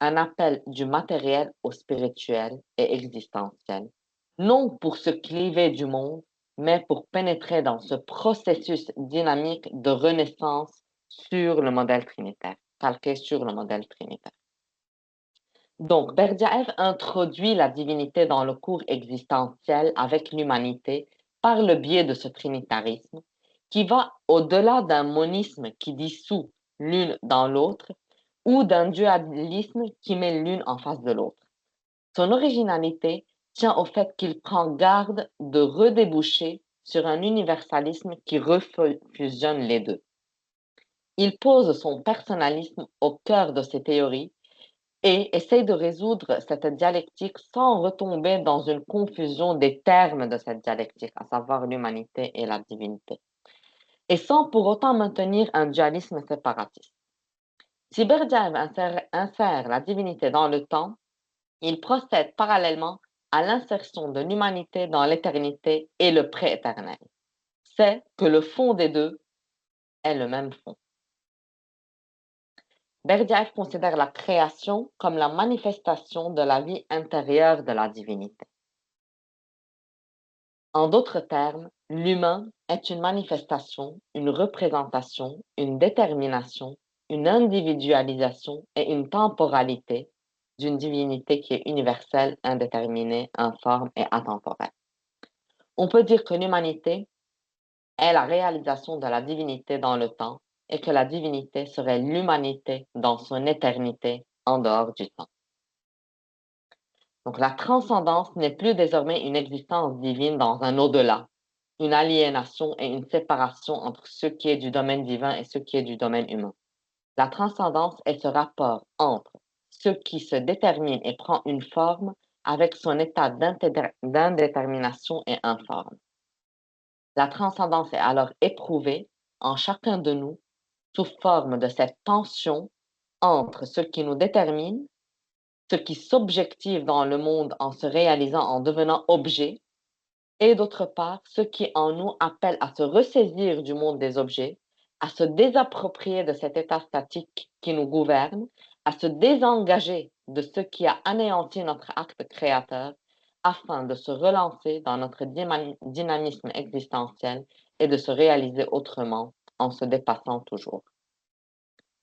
Un appel du matériel au spirituel et existentiel. Non pour se cliver du monde, mais pour pénétrer dans ce processus dynamique de renaissance sur le modèle trinitaire, calqué sur le modèle trinitaire. Donc, Berdyaev introduit la divinité dans le cours existentiel avec l'humanité par le biais de ce trinitarisme qui va au-delà d'un monisme qui dissout l'une dans l'autre ou d'un dualisme qui met l'une en face de l'autre. Son originalité tient au fait qu'il prend garde de redéboucher sur un universalisme qui refusionne les deux. Il pose son personnalisme au cœur de ses théories et essaye de résoudre cette dialectique sans retomber dans une confusion des termes de cette dialectique, à savoir l'humanité et la divinité, et sans pour autant maintenir un dualisme séparatiste. Si Berdyaev insère la divinité dans le temps, il procède parallèlement à l'insertion de l'humanité dans l'éternité et le prééternel. C'est que le fond des deux est le même fond. Berdyaev considère la création comme la manifestation de la vie intérieure de la divinité. En d'autres termes, l'humain est une manifestation, une représentation, une détermination, une individualisation et une temporalité d'une divinité qui est universelle, indéterminée, informe et atemporelle. On peut dire que l'humanité est la réalisation de la divinité dans le temps et que la divinité serait l'humanité dans son éternité en dehors du temps. Donc la transcendance n'est plus désormais une existence divine dans un au-delà, une aliénation et une séparation entre ce qui est du domaine divin et ce qui est du domaine humain. La transcendance est ce rapport entre ce qui se détermine et prend une forme avec son état d'indétermination et informe. La transcendance est alors éprouvée en chacun de nous sous forme de cette tension entre ce qui nous détermine, ce qui s'objective dans le monde en se réalisant, en devenant objet, et d'autre part, ce qui en nous appelle à se ressaisir du monde des objets, à se désapproprier de cet état statique qui nous gouverne, à se désengager de ce qui a anéanti notre acte créateur, afin de se relancer dans notre dynamisme existentiel et de se réaliser autrement en se dépassant toujours.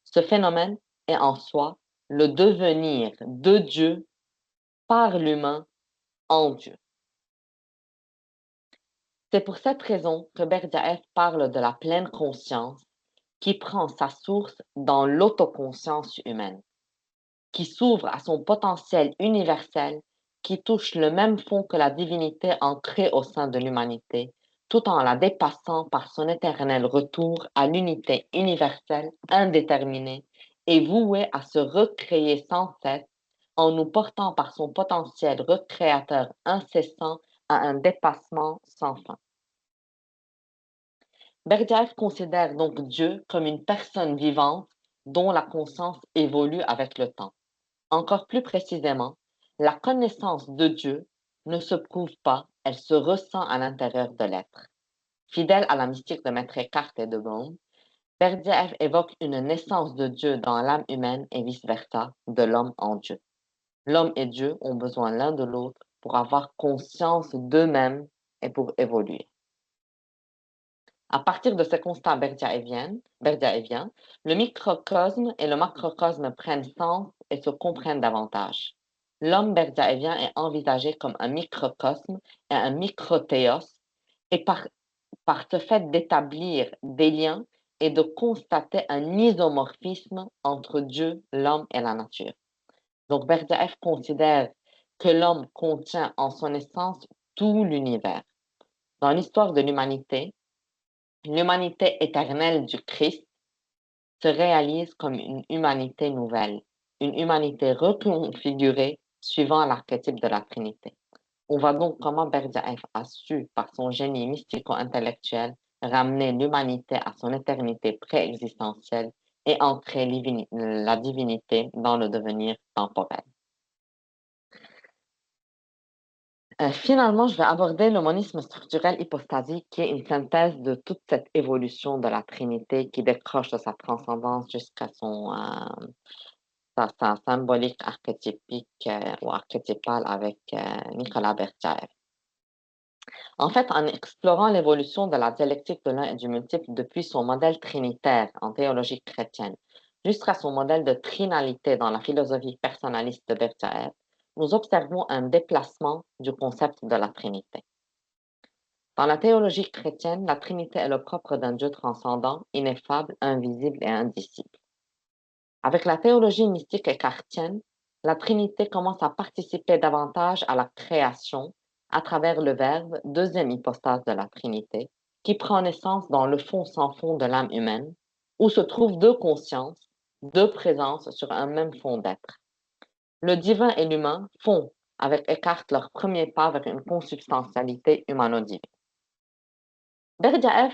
Ce phénomène est en soi le devenir de Dieu par l'humain en Dieu. C'est pour cette raison que Berdyaev parle de la pleine conscience qui prend sa source dans l'autoconscience humaine, qui s'ouvre à son potentiel universel, qui touche le même fond que la divinité ancrée au sein de l'humanité, tout en la dépassant par son éternel retour à l'unité universelle indéterminée et vouée à se recréer sans cesse en nous portant par son potentiel recréateur incessant à un dépassement sans fin. Berdyaev considère donc Dieu comme une personne vivante dont la conscience évolue avec le temps. Encore plus précisément, la connaissance de Dieu ne se prouve pas, elle se ressent à l'intérieur de l'être. Fidèle à la mystique de Maître Eckhart et de Bohm, Berdyaev évoque une naissance de Dieu dans l'âme humaine et vice-versa, de l'homme en Dieu. L'homme et Dieu ont besoin l'un de l'autre pour avoir conscience d'eux-mêmes et pour évoluer. À partir de ce constat berdyaévien, le microcosme et le macrocosme prennent sens et se comprennent davantage. L'homme berdyaévien est envisagé comme un microcosme et un microthéos, et par ce fait d'établir des liens et de constater un isomorphisme entre Dieu, l'homme et la nature. Donc Berdyaev considère que l'homme contient en son essence tout l'univers. Dans l'histoire de l'humanité éternelle du Christ se réalise comme une humanité nouvelle, une humanité reconfigurée suivant l'archétype de la Trinité. On voit donc comment Berdyaev a su, par son génie mystico-intellectuel, ramener l'humanité à son éternité préexistentielle et ancrer la divinité dans le devenir temporel. Finalement, je vais aborder le monisme structurel hypostasique, qui est une synthèse de toute cette évolution de la Trinité qui décroche de sa transcendance jusqu'à sa symbolique archétypique ou archétypale avec Nicolas Berdyaev. En fait, en explorant l'évolution de la dialectique de l'un et du multiple depuis son modèle trinitaire en théologie chrétienne jusqu'à son modèle de trinalité dans la philosophie personnaliste de Berdyaev, nous observons un déplacement du concept de la Trinité. Dans la théologie chrétienne, la Trinité est le propre d'un Dieu transcendant, ineffable, invisible et indicible. Avec la théologie mystique écartienne, la Trinité commence à participer davantage à la création à travers le Verbe, deuxième hypostase de la Trinité, qui prend naissance dans le fond sans fond de l'âme humaine, où se trouvent deux consciences, deux présences sur un même fond d'être. Le divin et l'humain font, avec Eckhart, leur premier pas vers une consubstantialité humano-divine. Berdyaev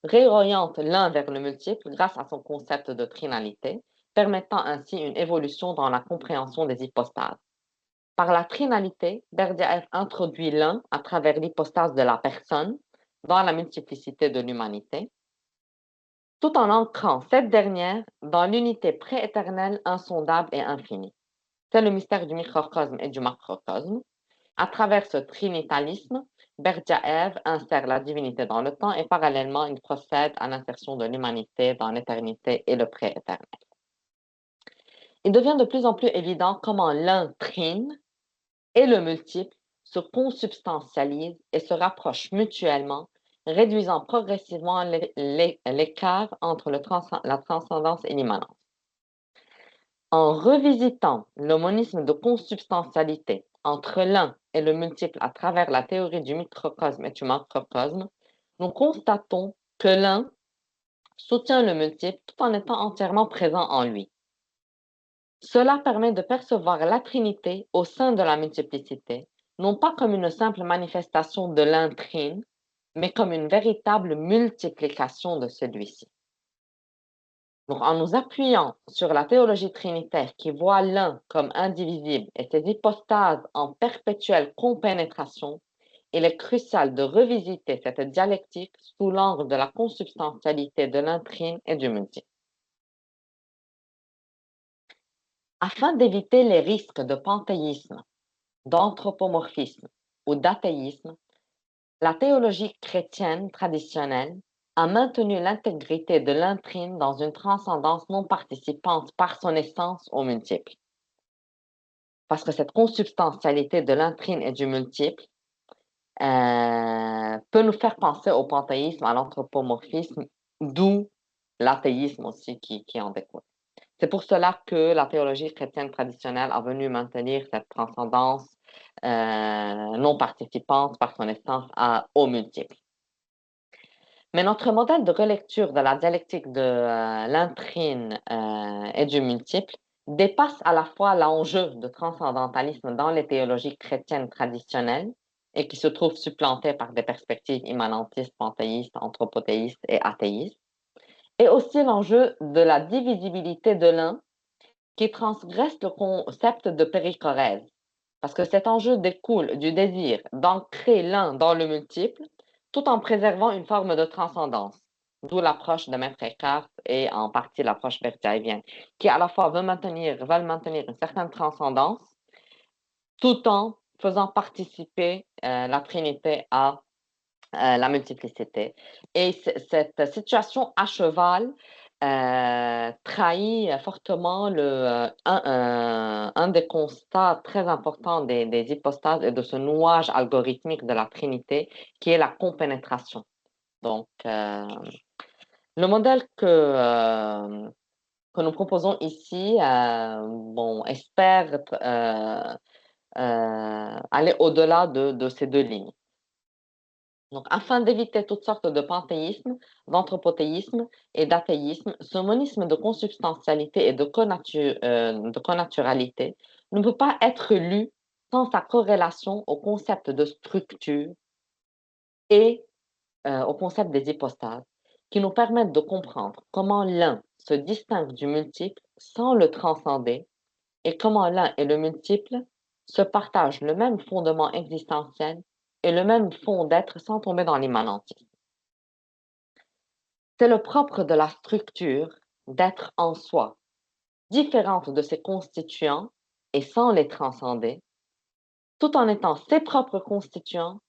réoriente l'un vers le multiple grâce à son concept de trinalité, permettant ainsi une évolution dans la compréhension des hypostases. Par la trinalité, Berdyaev introduit l'un à travers l'hypostase de la personne dans la multiplicité de l'humanité, tout en ancrant cette dernière dans l'unité prééternelle, insondable et infinie. C'est le mystère du microcosme et du macrocosme. À travers ce trinitalisme, Berdyaev insère la divinité dans le temps et parallèlement, il procède à l'insertion de l'humanité dans l'éternité et le pré-éternel. Il devient de plus en plus évident comment l'un trine et le multiple se consubstantialisent et se rapprochent mutuellement, réduisant progressivement l'écart entre la transcendance et l'immanence. En revisitant le monisme de consubstantialité entre l'un et le multiple à travers la théorie du microcosme et du macrocosme, nous constatons que l'un soutient le multiple tout en étant entièrement présent en lui. Cela permet de percevoir la Trinité au sein de la multiplicité, non pas comme une simple manifestation de l'un trine, mais comme une véritable multiplication de celui-ci. Donc, en nous appuyant sur la théologie trinitaire qui voit l'un comme indivisible et ses hypostases en perpétuelle compénétration, il est crucial de revisiter cette dialectique sous l'angle de la consubstantialité de l'intrine et du multiple. Afin d'éviter les risques de panthéisme, d'anthropomorphisme ou d'athéisme, la théologie chrétienne traditionnelle a maintenu l'intégrité de l'intrine dans une transcendance non participante par son essence au multiple. Parce que cette consubstantialité de l'intrine et du multiple peut nous faire penser au panthéisme, à l'anthropomorphisme, d'où l'athéisme aussi qui en découle. C'est pour cela que la théologie chrétienne traditionnelle a venu maintenir cette transcendance non participante par son essence au multiple. Mais notre modèle de relecture de la dialectique de l'intrine et du multiple dépasse à la fois l'enjeu de transcendantalisme dans les théologies chrétiennes traditionnelles et qui se trouve supplanté par des perspectives immanentistes, panthéistes, anthropothéistes et athéistes, et aussi l'enjeu de la divisibilité de l'un qui transgresse le concept de périchorèse, parce que cet enjeu découle du désir d'ancrer l'un dans le multiple, tout en préservant une forme de transcendance, d'où l'approche de Maître Eckhart et en partie l'approche berdiaïvienne, qui à la fois veulent maintenir une certaine transcendance, tout en faisant participer la Trinité à la multiplicité. Et cette situation à cheval trahit fortement un des constats très importants des hypostases et de ce nouage algorithmique de la Trinité, qui est la compénétration. Donc, le modèle que nous proposons ici, espère aller au-delà de ces deux lignes. Donc, afin d'éviter toutes sortes de panthéisme, d'anthropothéisme et d'athéisme, ce monisme de consubstantialité et de connaturalité ne peut pas être lu sans sa corrélation au concept de structure et au concept des hypostases, qui nous permettent de comprendre comment l'un se distingue du multiple sans le transcender et comment l'un et le multiple se partagent le même fondement existentiel et le même fond d'être sans tomber dans l'immanentisme. C'est le propre de la structure d'être en soi, différente de ses constituants et sans les transcender, tout en étant ses propres constituants,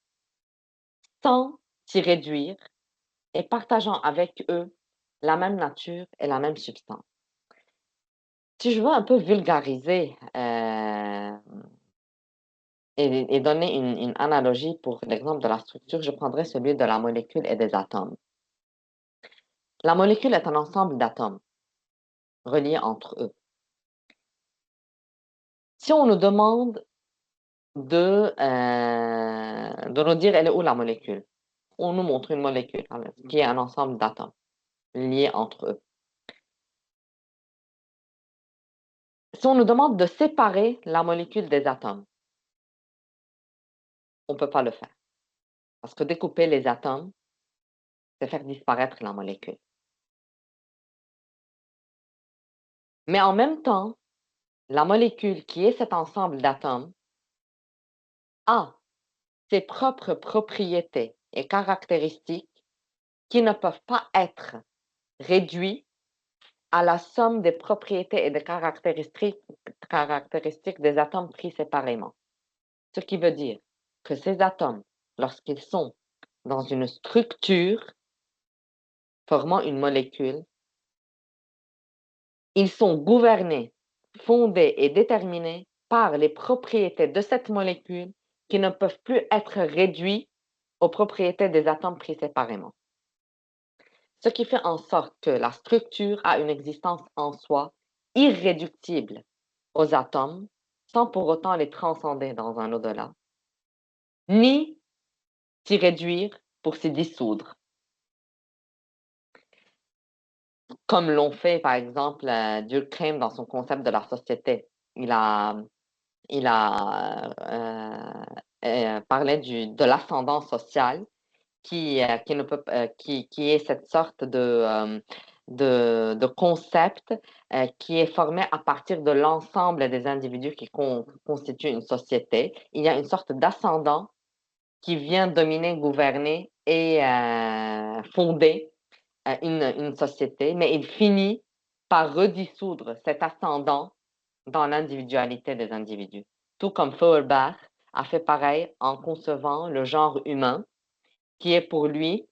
sans s'y réduire et partageant avec eux la même nature et la même substance. Si je veux un peu vulgariser et donner une analogie pour l'exemple de la structure, je prendrais celui de la molécule et des atomes. La molécule est un ensemble d'atomes reliés entre eux. Si on nous demande de nous dire elle est où la molécule, on nous montre une molécule qui est un ensemble d'atomes liés entre eux. Si on nous demande de séparer la molécule des atomes, on ne peut pas le faire. Parce que découper les atomes, c'est faire disparaître la molécule. Mais en même temps, la molécule qui est cet ensemble d'atomes a ses propres propriétés et caractéristiques qui ne peuvent pas être réduites à la somme des propriétés et des caractéristiques des atomes pris séparément. Ce qui veut dire que ces atomes, lorsqu'ils sont dans une structure formant une molécule, ils sont gouvernés, fondés et déterminés par les propriétés de cette molécule qui ne peuvent plus être réduits aux propriétés des atomes pris séparément. Ce qui fait en sorte que la structure a une existence en soi irréductible aux atomes, sans pour autant les transcender dans un au-delà, ni s'y réduire pour s'y dissoudre, comme l'ont fait par exemple Durkheim dans son concept de la société. Il a parlé de l'ascendant social qui ne peut, qui est cette sorte de concept qui est formé à partir de l'ensemble des individus qui constituent une société. Il y a une sorte d'ascendant qui vient dominer, gouverner et fonder une société, mais il finit par redissoudre cet ascendant dans l'individualité des individus. Tout comme Feuerbach a fait pareil en concevant le genre humain, qui est pour lui,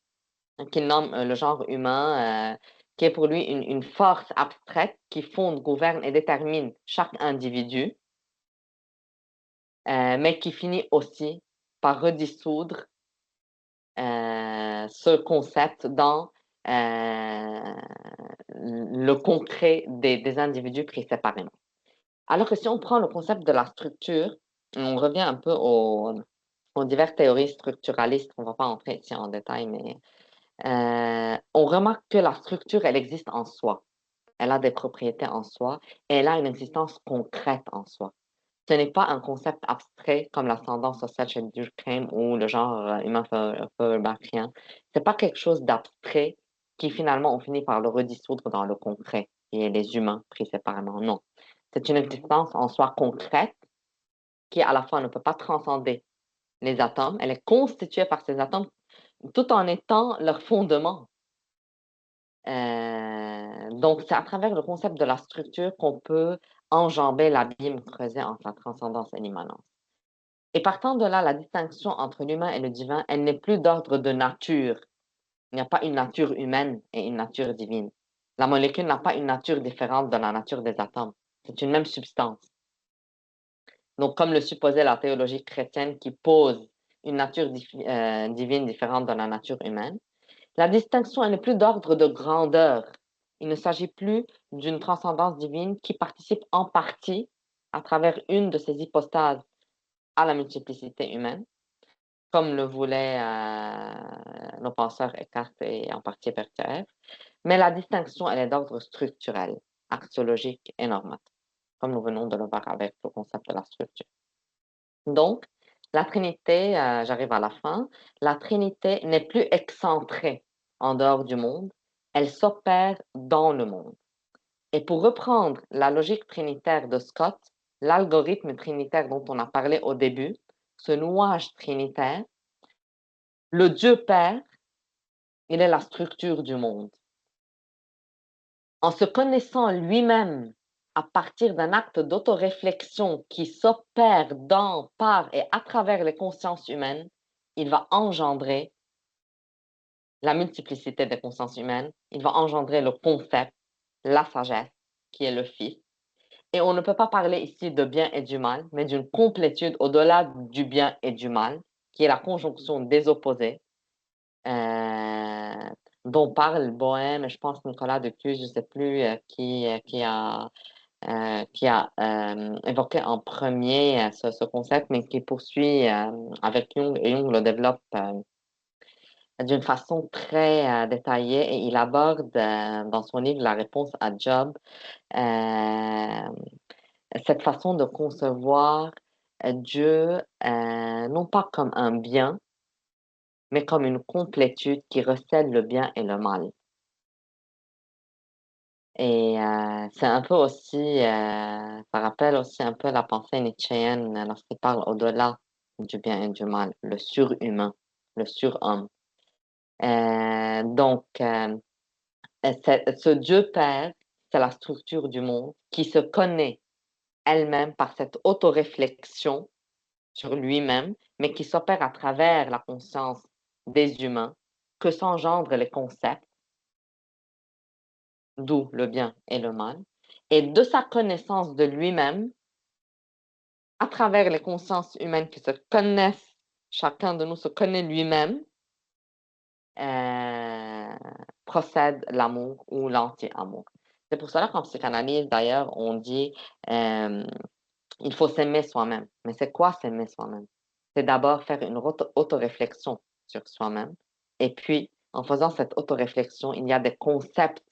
qu'il nomme le genre humain, qui est pour lui une force abstraite qui fonde, gouverne et détermine chaque individu, mais qui finit aussi par redissoudre ce concept dans le concret des individus pris séparément. Alors que si on prend le concept de la structure, on revient un peu aux diverses théories structuralistes, on ne va pas entrer ici en détail, mais on remarque que la structure, elle existe en soi. Elle a des propriétés en soi et elle a une existence concrète en soi. Ce n'est pas un concept abstrait comme l'ascendant social chez Durkheim ou le genre humain feuerbachien. Ce n'est pas quelque chose d'abstrait qui finalement on finit par le redissoudre dans le concret et les humains pris séparément. Non. C'est une existence en soi concrète qui à la fois ne peut pas transcender les atomes, elle est constituée par ces atomes tout en étant leur fondement. Donc, c'est à travers le concept de la structure qu'on peut enjamber l'abîme creusé entre la transcendance et l'immanence. Et partant de là, la distinction entre l'humain et le divin, elle n'est plus d'ordre de nature. Il n'y a pas une nature humaine et une nature divine. La molécule n'a pas une nature différente de la nature des atomes. C'est une même substance. Donc, comme le supposait la théologie chrétienne qui pose une nature divine différente de la nature humaine, la distinction elle n'est plus d'ordre de grandeur. Il ne s'agit plus d'une transcendance divine qui participe en partie, à travers une de ses hypostases, à la multiplicité humaine, comme le voulaient nos penseurs Eckhart et en partie Berthier. Mais la distinction, elle est d'ordre structurel, axiologique et normatif, comme nous venons de le voir avec le concept de la structure. Donc, la Trinité, j'arrive à la fin, la Trinité n'est plus excentrée en dehors du monde, elle s'opère dans le monde. Et pour reprendre la logique trinitaire de Scott, l'algorithme trinitaire dont on a parlé au début, ce nouage trinitaire, le Dieu Père, il est la structure du monde. En se connaissant lui-même à partir d'un acte d'autoréflexion qui s'opère dans, par et à travers les consciences humaines, il va engendrer la multiplicité des consciences humaines, il va engendrer le concept, la sagesse, qui est le Fils. Et on ne peut pas parler ici de bien et du mal, mais d'une complétude au-delà du bien et du mal, qui est la conjonction des opposés, euh, dont parle Bohème, et je pense Nicolas de Cuse, je ne sais plus qui a évoqué en premier ce concept, mais qui poursuit avec Jung, et Jung le développe d'une façon très détaillée, et il aborde dans son livre La réponse à Job euh, cette façon de concevoir Dieu non pas comme un bien, mais comme une complétude qui recèle le bien et le mal. Et c'est un peu aussi, ça rappelle aussi un peu la pensée nietzschéenne lorsqu'il parle au-delà du bien et du mal, le surhumain, le surhomme. Donc, ce Dieu Père, c'est la structure du monde qui se connaît elle-même par cette autoréflexion sur lui-même, mais qui s'opère à travers la conscience des humains, que s'engendrent les concepts, d'où le bien et le mal, et de sa connaissance de lui-même, à travers les consciences humaines qui se connaissent, chacun de nous se connaît lui-même, euh, procède l'amour ou l'anti-amour. C'est pour cela qu'en psychanalyse, d'ailleurs, on dit euh, il faut s'aimer soi-même. Mais c'est quoi s'aimer soi-même? C'est d'abord faire une autoréflexion sur soi-même. Et puis, en faisant cette autoréflexion, il y a des concepts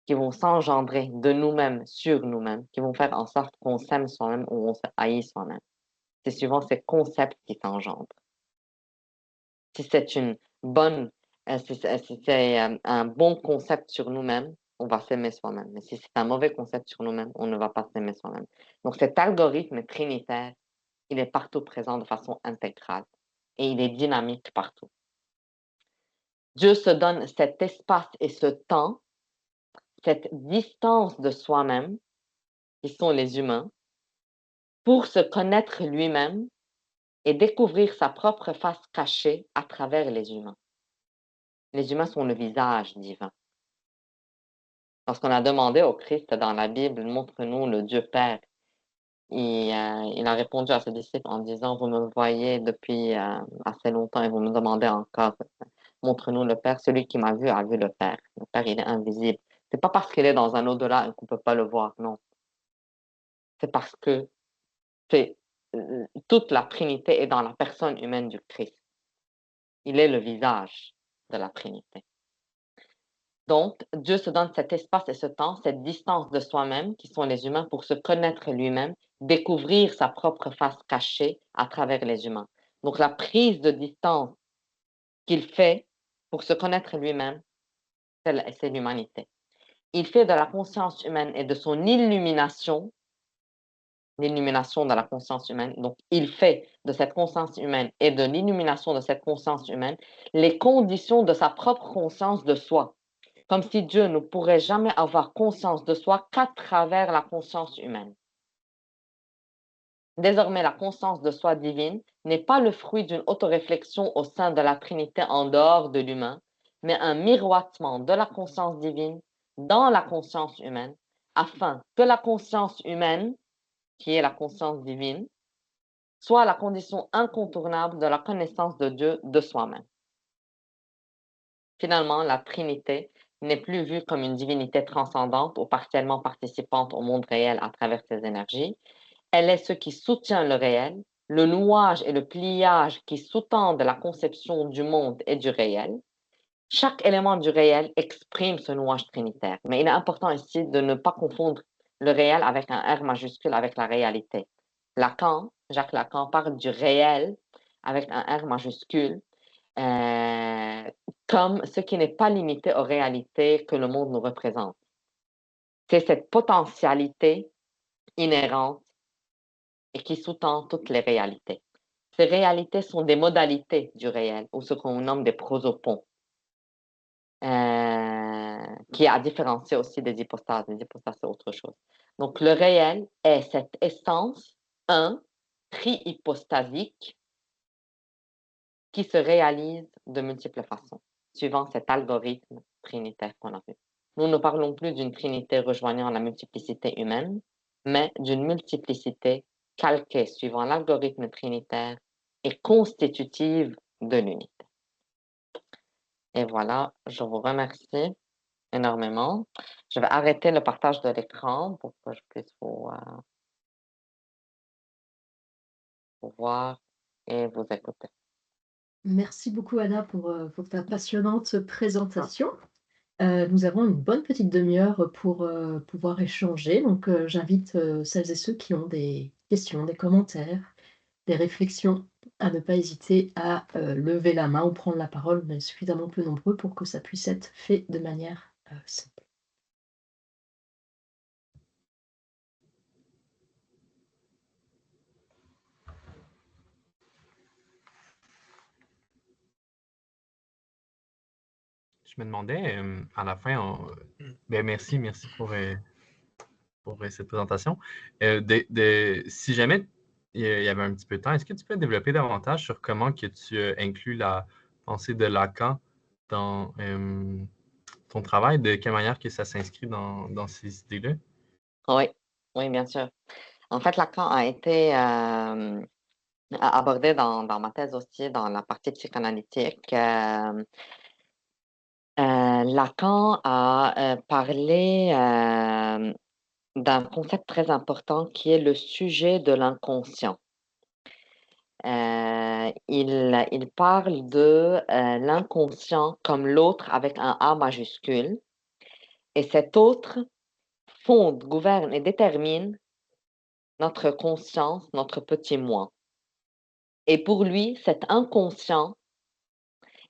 qui vont s'engendrer de nous-mêmes sur nous-mêmes, qui vont faire en sorte qu'on s'aime soi-même ou on se haït soi-même. C'est suivant ces concepts qui s'engendrent. Si c'est une bonne, si c'est un bon concept sur nous-mêmes, on va s'aimer soi-même. Mais si c'est un mauvais concept sur nous-mêmes, on ne va pas s'aimer soi-même. Donc cet algorithme trinitaire, il est partout présent de façon intégrale et il est dynamique partout. Dieu se donne cet espace et ce temps, cette distance de soi-même, qui sont les humains, pour se connaître lui-même et découvrir sa propre face cachée à travers les humains. Les humains sont le visage divin. Lorsqu'on a demandé au Christ dans la Bible, montre-nous le Dieu Père, il a répondu à ses disciples en disant, vous me voyez depuis assez longtemps et vous me demandez encore, montre-nous le Père. Celui qui m'a vu a vu le Père. Le Père, il est invisible. C'est pas parce qu'il est dans un au-delà qu'on peut pas le voir, non. C'est parce que c'est, toute la Trinité est dans la personne humaine du Christ. Il est le visage de la Trinité. Donc, Dieu se donne cet espace et ce temps, cette distance de soi-même, qui sont les humains, pour se connaître lui-même, découvrir sa propre face cachée à travers les humains. Donc, la prise de distance qu'il fait pour se connaître lui-même, c'est l'humanité. Il fait de la conscience humaine et de son illumination, l'illumination de la conscience humaine, donc il fait de cette conscience humaine et de l'illumination de cette conscience humaine les conditions de sa propre conscience de soi. Comme si Dieu ne pourrait jamais avoir conscience de soi qu'à travers la conscience humaine. Désormais, la conscience de soi divine n'est pas le fruit d'une autoréflexion au sein de la Trinité en dehors de l'humain, mais un miroitement de la conscience divine dans la conscience humaine, afin que la conscience humaine, qui est la conscience divine, soit la condition incontournable de la connaissance de Dieu de soi-même. Finalement, la Trinité n'est plus vue comme une divinité transcendante ou partiellement participante au monde réel à travers ses énergies. Elle est ce qui soutient le réel, le nouage et le pliage qui sous-tendent la conception du monde et du réel. Chaque élément du réel exprime ce nouage trinitaire, mais il est important ici de ne pas confondre le réel avec un R majuscule avec la réalité. Jacques Lacan parle du réel avec un R majuscule comme ce qui n'est pas limité aux réalités que le monde nous représente. C'est cette potentialité inhérente et qui sous-tend toutes les réalités. Ces réalités sont des modalités du réel, ou ce qu'on nomme des prosopons, qui a différencié aussi des hypostases. Les hypostases, c'est autre chose. Donc, le réel est cette essence, trihypostasique, qui se réalise de multiples façons, suivant cet algorithme trinitaire qu'on a vu. Nous ne parlons plus d'une trinité rejoignant la multiplicité humaine, mais d'une multiplicité calquée suivant l'algorithme trinitaire et constitutive de l'unité. Et voilà, je vous remercie énormément. Je vais arrêter le partage de l'écran pour que je puisse vous voir et vous écouter. Merci beaucoup Anna pour ta passionnante présentation. Nous avons une bonne petite demi-heure pour pouvoir échanger. Donc, j'invite celles et ceux qui ont des questions, des commentaires, des réflexions, à ne pas hésiter à lever la main ou prendre la parole. On est suffisamment peu nombreux pour que ça puisse être fait de manière simple. Je me demandais, à la fin, ben merci pour cette présentation. Si jamais il y avait un petit peu de temps, est-ce que tu peux développer davantage sur comment que tu inclus la pensée de Lacan dans ton travail, de quelle manière que ça s'inscrit dans ces idées-là? Oui, oui, bien sûr. En fait, Lacan a été abordé dans ma thèse aussi, dans la partie psychanalytique. Lacan a parlé d'un concept très important qui est le sujet de l'inconscient. Il parle de l'inconscient comme l'autre avec un A majuscule, et cet autre fonde, gouverne et détermine notre conscience, notre petit moi. Et pour lui, cet inconscient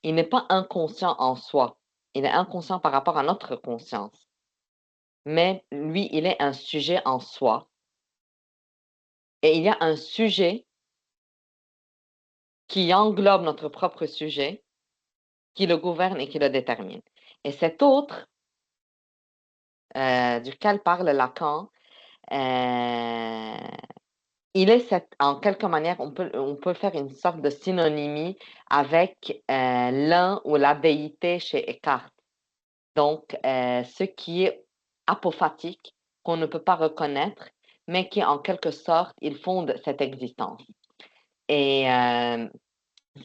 il n'est pas inconscient en soi. Il est inconscient par rapport à notre conscience. Mais lui, il est un sujet en soi. Et il y a un sujet qui englobe notre propre sujet, qui le gouverne et qui le détermine. Et cet autre, duquel parle Lacan, euh, il est en quelque manière, on peut faire une sorte de synonymie avec l'un ou la déité chez Eckhart. Donc, ce qui est apophatique, qu'on ne peut pas reconnaître, mais qui en quelque sorte, il fonde cette existence. Et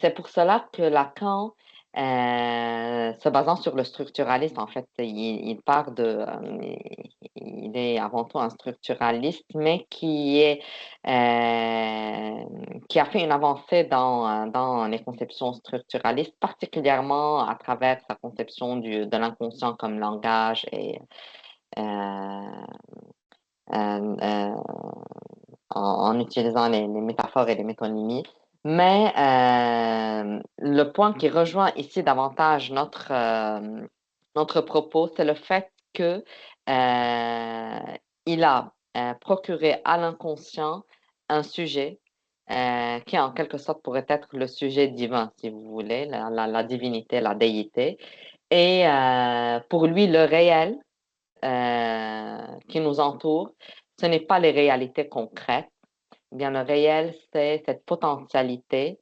c'est pour cela que Lacan, se basant sur le structuralisme, en fait, il part il est avant tout un structuraliste, mais qui a fait une avancée dans les conceptions structuralistes, particulièrement à travers sa conception de l'inconscient comme langage et euh, euh, en utilisant les métaphores et les métonymies. Mais le point qui rejoint ici davantage notre propos, c'est le fait que il a procuré à l'inconscient un sujet qui en quelque sorte pourrait être le sujet divin, si vous voulez, la divinité, la déité. Et pour lui, le réel qui nous entoure, ce n'est pas les réalités concrètes. Eh bien, le réel, c'est cette potentialité.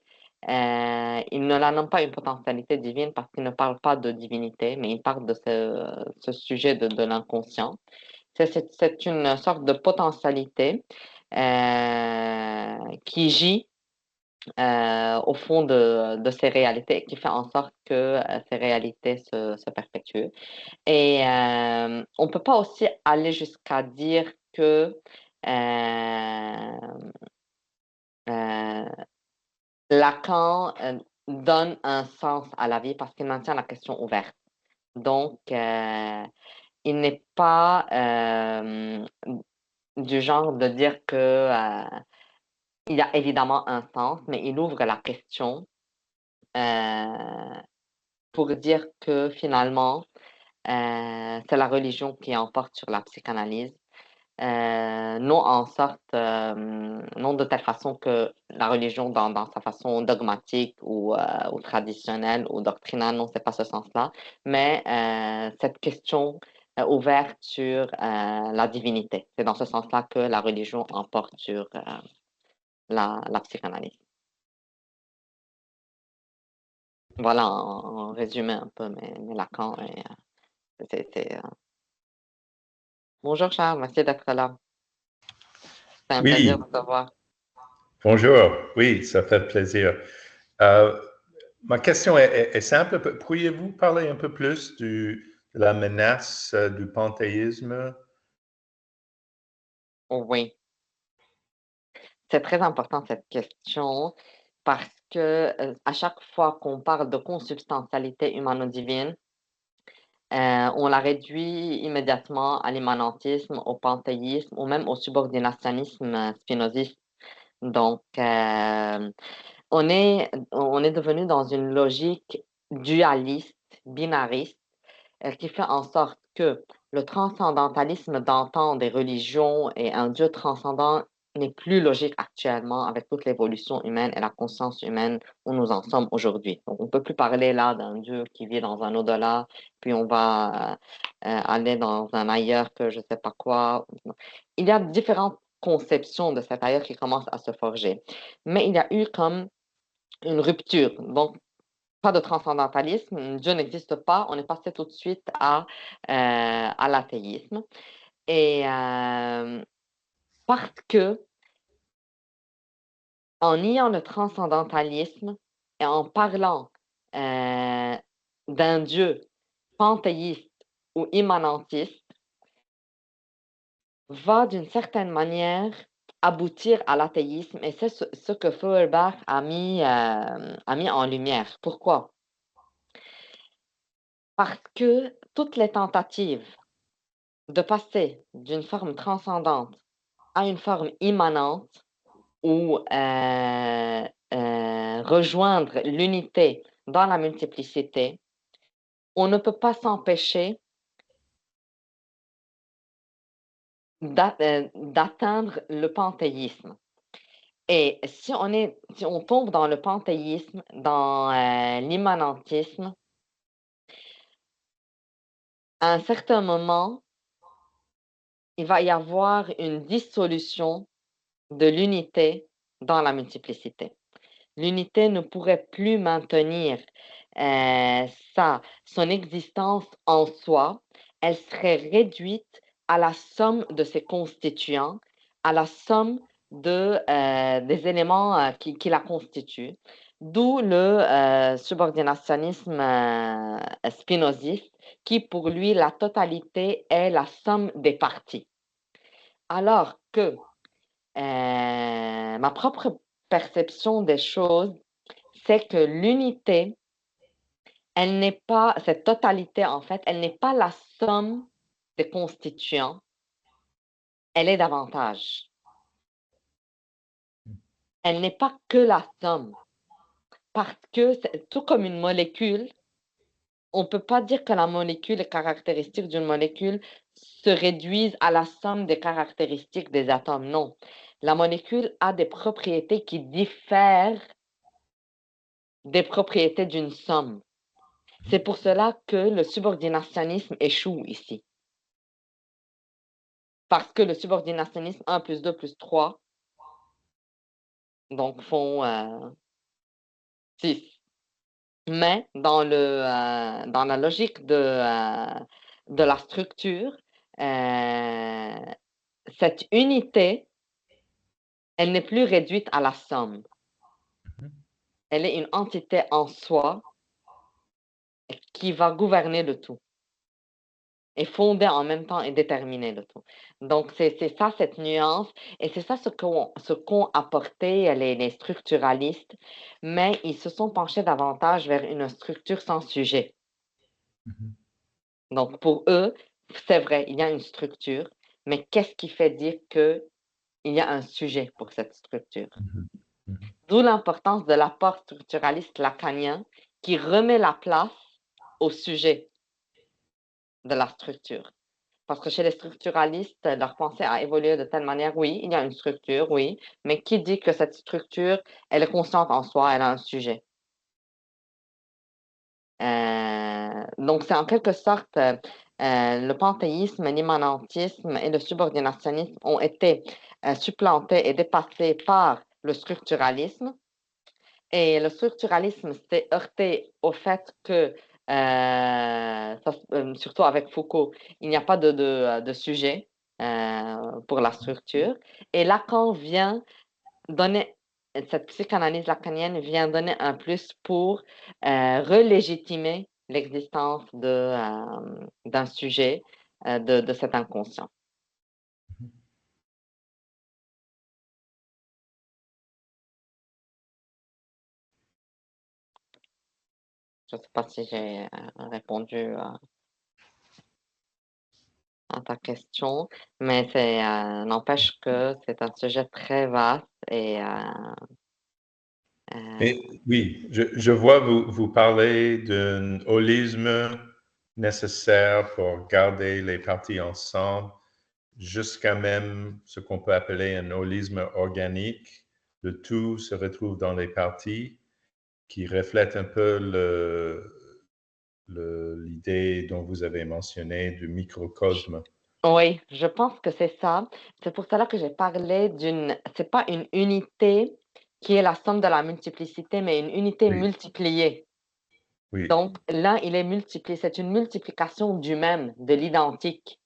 Il ne la nomme pas une potentialité divine parce qu'il ne parle pas de divinité, mais il parle de ce sujet de l'inconscient. C'est une sorte de potentialité qui gît au fond de ces réalités et qui fait en sorte que ces réalités se perpétuent. Et on ne peut pas aussi aller jusqu'à dire que euh, Lacan donne un sens à la vie parce qu'il maintient la question ouverte. Donc, il n'est pas du genre de dire que il y a évidemment un sens, mais il ouvre la question euh, pour dire que finalement, c'est la religion qui emporte sur la psychanalyse. Non de telle façon que la religion, dans sa façon dogmatique ou traditionnelle ou doctrinale, non, c'est pas ce sens-là, mais cette question ouverte sur la divinité. C'est dans ce sens-là que la religion emporte sur la psychanalyse. Voilà, en résumé un peu, mais Lacan, bonjour Charles, merci d'être là. C'est un plaisir Oui, de te voir. bonjour. Oui, ça fait plaisir. Ma question est simple. Pourriez-vous parler un peu plus de la menace du panthéisme? Oui. C'est très important cette question parce que à chaque fois qu'on parle de consubstantialité humano-divine, on la réduit immédiatement à l'immanentisme, au panthéisme ou même au subordinationnisme spinoziste. Donc, on est devenu dans une logique dualiste, binariste, qui fait en sorte que le transcendantalisme d'antan des religions et un Dieu transcendant n'est plus logique actuellement avec toute l'évolution humaine et la conscience humaine où nous en sommes aujourd'hui. Donc, on ne peut plus parler là d'un Dieu qui vit dans un au-delà, puis on va aller dans un ailleurs que je ne sais pas quoi. Il y a différentes conceptions de cet ailleurs qui commencent à se forger. Mais il y a eu comme une rupture. Donc, pas de transcendantalisme, Dieu n'existe pas, on est passé tout de suite à l'athéisme. Et parce que en niant le transcendantalisme et en parlant d'un Dieu panthéiste ou immanentiste, va d'une certaine manière aboutir à l'athéisme. Et c'est ce que Feuerbach a mis en lumière. Pourquoi? Parce que toutes les tentatives de passer d'une forme transcendante à une forme immanente ou rejoindre l'unité dans la multiplicité, on ne peut pas s'empêcher d'atteindre le panthéisme. Et si on tombe dans le panthéisme, dans l'immanentisme, à un certain moment, il va y avoir une dissolution de l'unité dans la multiplicité. L'unité ne pourrait plus maintenir son existence en soi. Elle serait réduite à la somme de ses constituants, à la somme des éléments qui la constituent. D'où le subordinationnisme spinoziste, qui pour lui, la totalité est la somme des parties. Alors que ma propre perception des choses, c'est que l'unité, elle n'est pas, cette totalité en fait, elle n'est pas la somme des constituants, elle est davantage. Elle n'est pas que la somme, parce que tout comme une molécule, on ne peut pas dire que la molécule, les caractéristiques d'une molécule se réduisent à la somme des caractéristiques des atomes. Non, la molécule a des propriétés qui diffèrent des propriétés d'une somme. C'est pour cela que le subordinationnisme échoue ici. Parce que le subordinationnisme 1 plus 2 plus 3, donc font 6. Mais dans la logique de la structure, cette unité, elle n'est plus réduite à la somme. Elle est une entité en soi qui va gouverner le tout et fonder en même temps et déterminer le tout. Donc, c'est ça, cette nuance, et c'est ça ce qu'ont apporté les structuralistes, mais ils se sont penchés davantage vers une structure sans sujet. Donc, pour eux, c'est vrai, il y a une structure, mais qu'est-ce qui fait dire qu'il y a un sujet pour cette structure? D'où l'importance de l'apport structuraliste lacanien qui remet la place au sujet de la structure. Parce que chez les structuralistes, leur pensée a évolué de telle manière, oui, il y a une structure, oui, mais qui dit que cette structure, elle est constante en soi, elle a un sujet? Donc, c'est en quelque sorte, le panthéisme, l'immanentisme et le subordinationnisme ont été supplantés et dépassés par le structuralisme. Et le structuralisme s'est heurté au fait que, surtout avec Foucault, il n'y a pas de sujet pour la structure. Et Lacan vient donner, cette psychanalyse lacanienne vient donner un plus pour relégitimer l'existence d'un sujet, de cet inconscient. Je ne sais pas si j'ai répondu à ta question, mais n'empêche que c'est un sujet très vaste et oui, je vois vous parler d'un holisme nécessaire pour garder les parties ensemble, jusqu'à même ce qu'on peut appeler un holisme organique. Le tout se retrouve dans les parties, qui reflète un peu l'idée dont vous avez mentionné du microcosme. oui, je pense que c'est ça. C'est pour cela que j'ai parlé c'est pas une unité qui est la somme de la multiplicité, mais une unité Oui. multipliée. Oui. Donc, là, il est multiplié. C'est une multiplication du même, de l'identique.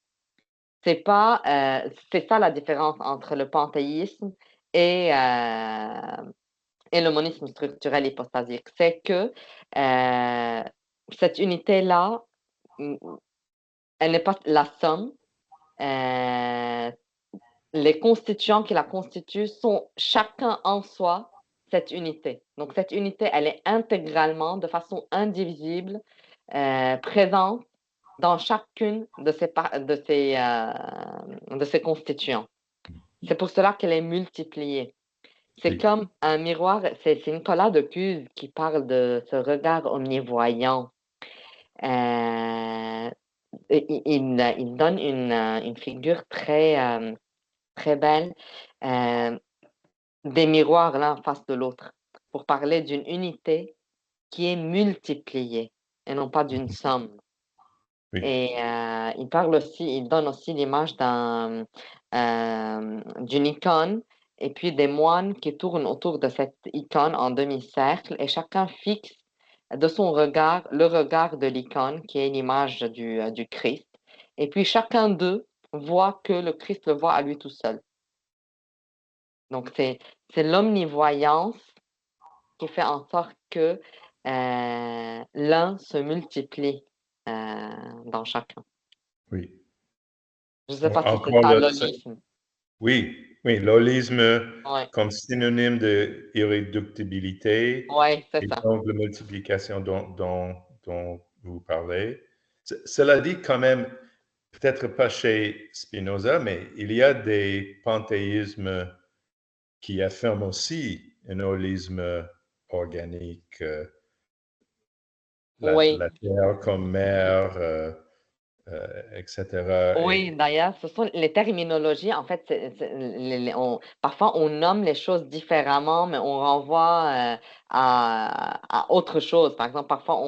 C'est ça la différence entre le panthéisme et le monisme structurel hypostasique. C'est que cette unité-là, elle n'est pas la somme. Les constituants qui la constituent sont chacun en soi cette unité. Donc, cette unité, elle est intégralement, de façon indivisible, présente dans chacune de ses constituants. C'est pour cela qu'elle est multipliée. C'est Oui. comme un miroir, c'est Nicolas de Cuse qui parle de ce regard omnivoyant. Euh, il donne une figure très belle des miroirs l'un en face de l'autre pour parler d'une unité qui est multipliée et non pas d'une somme. Oui. Et il donne aussi l'image d'une icône et puis des moines qui tournent autour de cette icône en demi-cercle et chacun fixe de son regard le regard de l'icône qui est l'image du Christ. Et puis chacun d'eux voit que le Christ le voit à lui tout seul. Donc c'est l'omnivoyance qui fait en sorte que l'un se multiplie dans chacun. Oui. Je ne sais pas si c'est Encore ça le, l'holisme. oui, l'holisme Ouais, comme synonyme de irréductibilité ouais, c'est et ça. donc la multiplication dont vous parlez. Cela dit, quand même, peut-être pas chez Spinoza, mais il y a des panthéismes qui affirment aussi un holisme organique, Oui, la terre comme mère, etc. oui, d'ailleurs, ce sont les terminologies. En fait, parfois on nomme les choses différemment, mais on renvoie à autre chose. Par exemple, parfois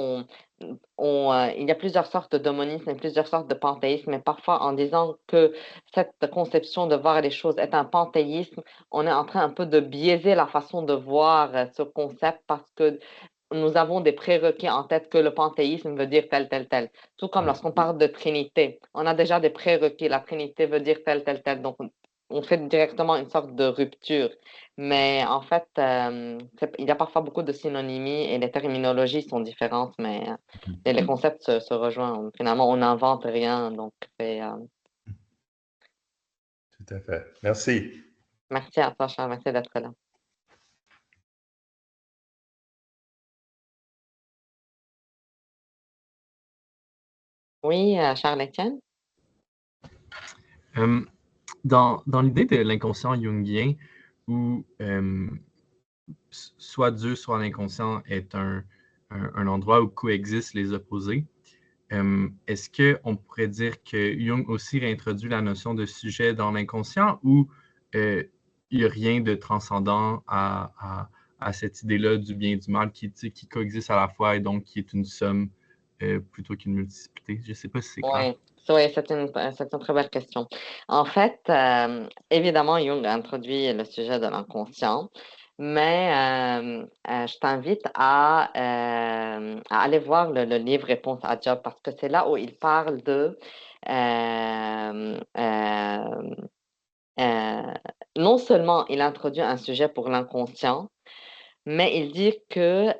il y a plusieurs sortes d'homonisme et plusieurs sortes de panthéisme, mais parfois en disant que cette conception de voir les choses est un panthéisme, on est en train un peu de biaiser la façon de voir ce concept parce que nous avons des prérequis en tête que le panthéisme veut dire tel, tel, tel. Tout comme lorsqu'on parle de Trinité, on a déjà des prérequis. La Trinité veut dire tel, tel, tel. Donc, on fait directement une sorte de rupture. Mais en fait, il y a parfois beaucoup de synonymies et les terminologies sont différentes, mais les concepts se rejoignent. Finalement, on n'invente rien. Donc, Tout à fait. Merci. merci à toi, Charles. Merci d'être là. Oui, Charles-Étienne? Dans l'idée de l'inconscient jungien, où soit Dieu, soit l'inconscient est un endroit où coexistent les opposés, est-ce qu'on pourrait dire que Jung aussi réintroduit la notion de sujet dans l'inconscient ou il n'y a rien de transcendant à cette idée-là du bien et du mal qui coexiste à la fois et donc qui est une somme plutôt qu'une multiplicité? Je ne sais pas si c'est clair. Oui, c'est une très belle question. En fait, évidemment, Jung a introduit le sujet de l'inconscient, mais je t'invite à aller voir le livre Réponse à Job parce que c'est là où il parle euh, euh, non seulement il introduit un sujet pour l'inconscient, mais il dit que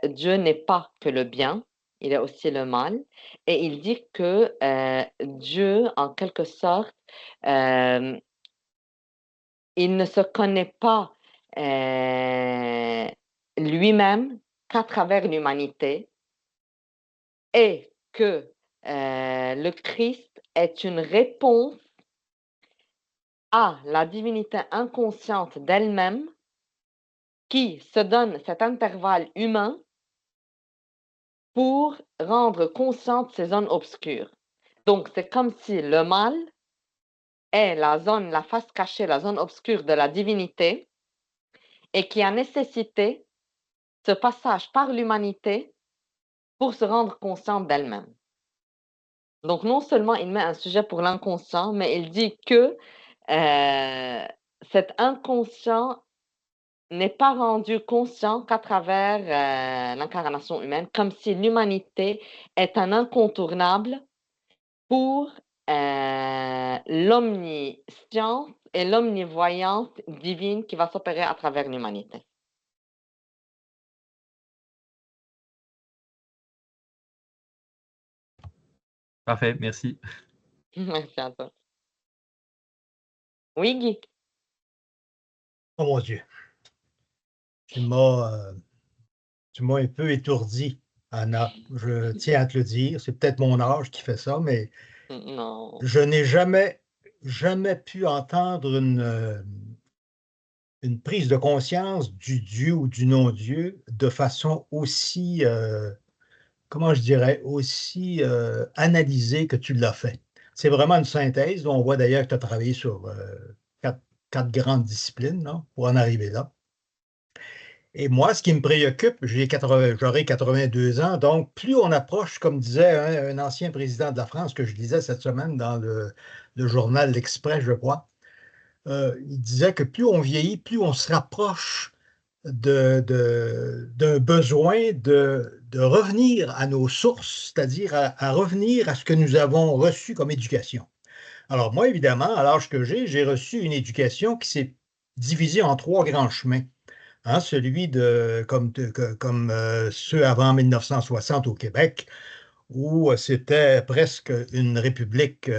Dieu n'est pas que le bien, il est aussi le mal. Et il dit que Dieu, en quelque sorte, euh, il ne se connaît pas lui-même qu'à travers l'humanité et que le Christ est une réponse à la divinité inconsciente d'elle-même qui se donne cet intervalle humain pour rendre consciente ces zones obscures. Donc, c'est comme si le mal est la face cachée, la zone obscure de la divinité et qui a nécessité ce passage par l'humanité pour se rendre consciente d'elle-même. Donc, non seulement il met un sujet pour l'inconscient, mais il dit que cet inconscient n'est pas rendu conscient qu'à travers l'incarnation humaine, comme si l'humanité est un incontournable pour l'omniscience et l'omnivoyance divine qui va s'opérer à travers l'humanité. Parfait, merci. Merci à toi. Oui, Guy? Oh mon Dieu. Tu m'as un peu étourdi, Anna. Je tiens à te le dire. C'est peut-être mon âge qui fait ça, mais Non. je n'ai jamais pu entendre une prise de conscience du Dieu ou du non-Dieu de façon aussi, comment je dirais, aussi analysée que tu l'as fait. C'est vraiment une synthèse. On voit d'ailleurs que tu as travaillé sur quatre grandes disciplines là, pour en arriver là. Et moi, ce qui me préoccupe, j'aurai 82 ans, donc plus on approche, comme disait un ancien président de la France que je lisais cette semaine dans le journal L'Express, je crois, il disait que plus on vieillit, plus on se rapproche d'un besoin de revenir à nos sources, c'est-à-dire à revenir à ce que nous avons reçu comme éducation. Alors moi, évidemment, à l'âge que j'ai reçu une éducation qui s'est divisée en trois grands chemins. Hein, celui comme ceux avant 1960 au Québec, où c'était presque une république,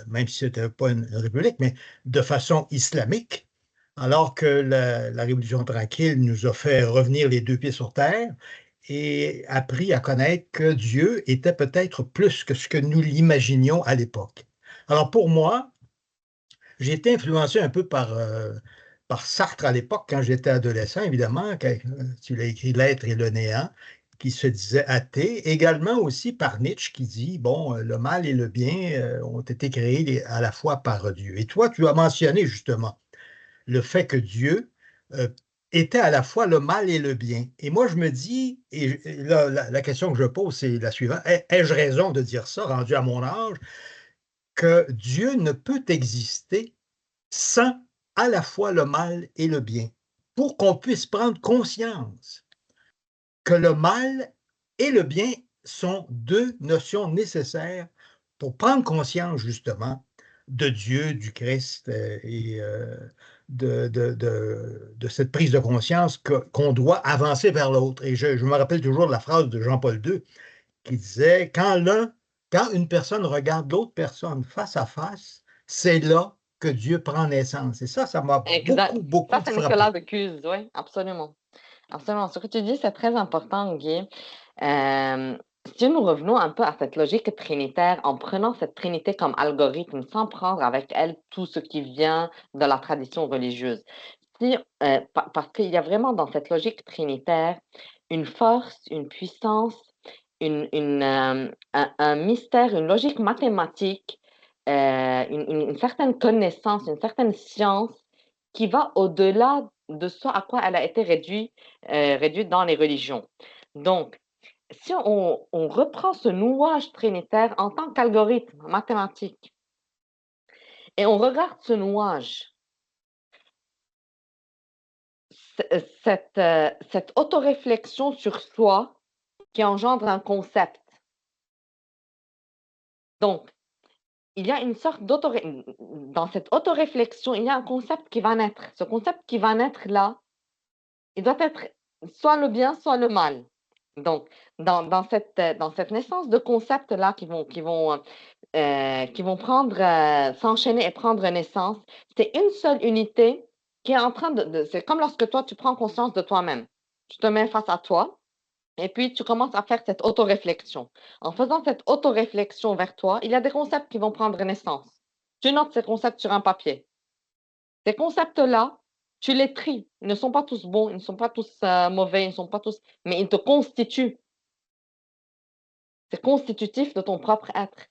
même si ce n'était pas une république, mais de façon islamique, alors que la Révolution tranquille nous a fait revenir les deux pieds sur terre et appris à connaître que Dieu était peut-être plus que ce que nous l'imaginions à l'époque. Alors pour moi, j'ai été influencé un peu par Sartre à l'époque, quand j'étais adolescent, évidemment, quand tu l'as écrit L'être et le néant, qui se disait athée. Également aussi par Nietzsche, qui dit, bon, le mal et le bien ont été créés à la fois par Dieu. Et toi, tu as mentionné justement le fait que Dieu euh, était à la fois le mal et le bien. Et moi, je me dis, et là, la question que je pose, c'est la suivante, ai-je raison de dire ça, rendu à mon âge, que Dieu ne peut exister sans à la fois le mal et le bien, pour qu'on puisse prendre conscience que le mal et le bien sont deux notions nécessaires pour prendre conscience justement de Dieu, du Christ et de cette prise de conscience qu'on doit avancer vers l'autre. Et je me rappelle toujours de la phrase de Jean-Paul II qui disait, quand une personne regarde l'autre personne face à face, c'est là que Dieu prend naissance. Et ça m'a Exact. beaucoup, beaucoup Ça, c'est Nicolas frappé. de Cuse, oui, absolument. Absolument. Ce que tu dis, c'est très important, Guy. Euh, si nous revenons un peu à cette logique trinitaire, en prenant cette trinité comme algorithme, sans prendre avec elle tout ce qui vient de la tradition religieuse. Parce qu'il y a vraiment dans cette logique trinitaire une force, une puissance, un mystère, une logique mathématique, une certaine connaissance, une certaine science qui va au-delà de ce à quoi elle a été réduite dans les religions. Donc, si on reprend ce nouage trinitaire en tant qu'algorithme mathématique et on regarde ce nouage, cette autoréflexion sur soi qui engendre un concept. Donc, il y a une sorte dans cette autoréflexion, il y a un concept qui va naître. Ce concept qui va naître là, il doit être soit le bien, soit le mal. Donc, dans cette naissance de concepts-là qui vont s'enchaîner et prendre naissance, c'est une seule unité qui est en train c'est comme lorsque toi, tu prends conscience de toi-même. Tu te mets face à toi et puis tu commences à faire cette autoréflexion. En faisant cette autoréflexion vers toi, il y a des concepts qui vont prendre naissance. Tu notes ces concepts sur un papier. Ces concepts-là, tu les tries. Ils ne sont pas tous bons, ils ne sont pas tous mauvais, ils ne sont pas tous, mais ils te constituent. C'est constitutif de ton propre être.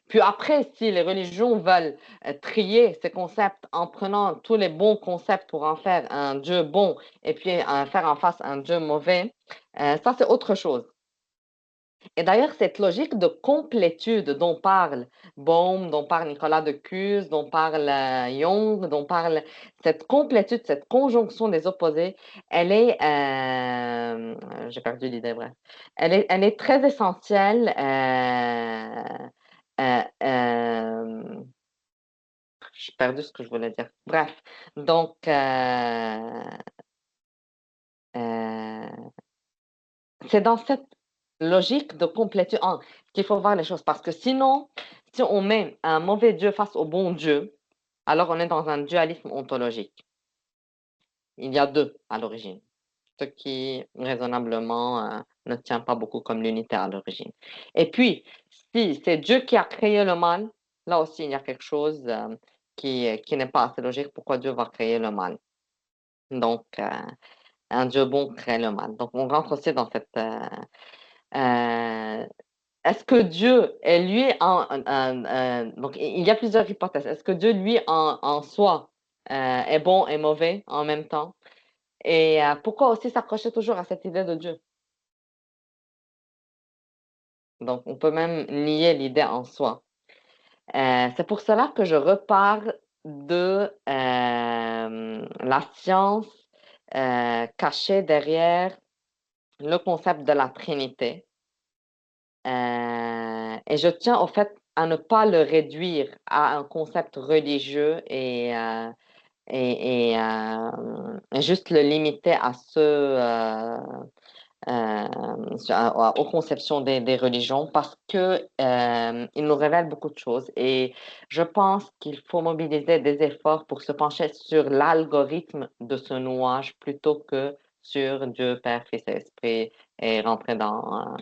Puis après, si les religions veulent trier ces concepts en prenant tous les bons concepts pour en faire un Dieu bon et puis faire en face un Dieu mauvais, ça c'est autre chose. Et d'ailleurs, cette logique de complétude dont parle Bohm, dont parle Nicolas de Cuse, dont parle Jung, dont parle cette complétude, cette conjonction des opposés, elle est, j'ai perdu l'idée, bref, elle est très essentielle. Euh, euh, j'ai perdu ce que je voulais dire. Bref, donc, euh, c'est dans cette logique de complétude qu'il faut voir les choses. Parce que sinon, si on met un mauvais Dieu face au bon Dieu, alors on est dans un dualisme ontologique. Il y a deux à l'origine, ce qui raisonnablement ne tient pas beaucoup comme l'unité à l'origine. Et puis, si c'est Dieu qui a créé le mal, là aussi il y a quelque chose qui n'est pas assez logique. Pourquoi Dieu va créer le mal? Donc, un Dieu bon crée le mal. Donc, on rentre aussi dans cette... est-ce que Dieu est lui donc, il y a plusieurs hypothèses. Est-ce que Dieu, lui, en soi, est bon et mauvais en même temps? Et pourquoi aussi s'accrocher toujours à cette idée de Dieu? Donc, on peut même nier l'idée en soi. C'est pour cela que je repars de la science cachée derrière le concept de la Trinité. Et je tiens au fait à ne pas le réduire à un concept religieux et juste le limiter à aux conceptions des religions parce que il nous révèle beaucoup de choses et je pense qu'il faut mobiliser des efforts pour se pencher sur l'algorithme de ce nouage plutôt que sur Dieu, Père, Fils et Esprit et rentrer dans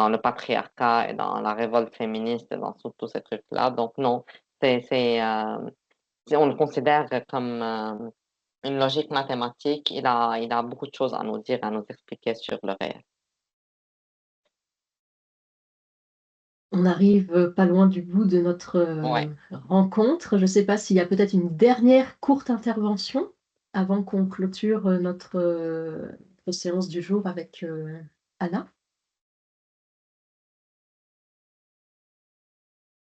le patriarcat et dans la révolte féministe et dans tous ces trucs-là. Donc non, on le considère comme une logique mathématique. Il a beaucoup de choses à nous dire, à nous expliquer sur le réel. On arrive pas loin du bout de notre Ouais. rencontre. Je ne sais pas s'il y a peut-être une dernière courte intervention avant qu'on clôture notre séance du jour avec Anna.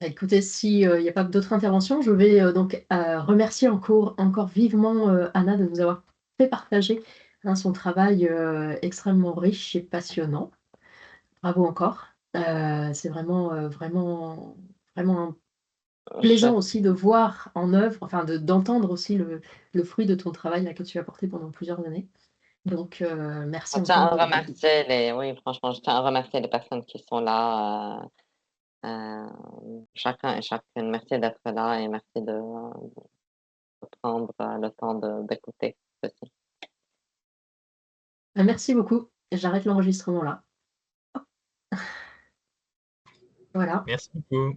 Écoutez, s'il n'y a pas d'autres interventions, je vais donc remercier encore vivement Anna de nous avoir fait partager son travail extrêmement riche et passionnant. Bravo encore. C'est vraiment plaisant aussi de voir en œuvre, enfin d'entendre aussi le fruit de ton travail là, que tu as porté pendant plusieurs années. Donc, merci Je tiens encore. à remercier oui, franchement, je tiens à remercier les personnes qui sont là, chacun et chacune. Merci d'être là et merci de prendre le temps d'écouter ceci. Merci beaucoup. J'arrête l'enregistrement là. Voilà. Merci beaucoup.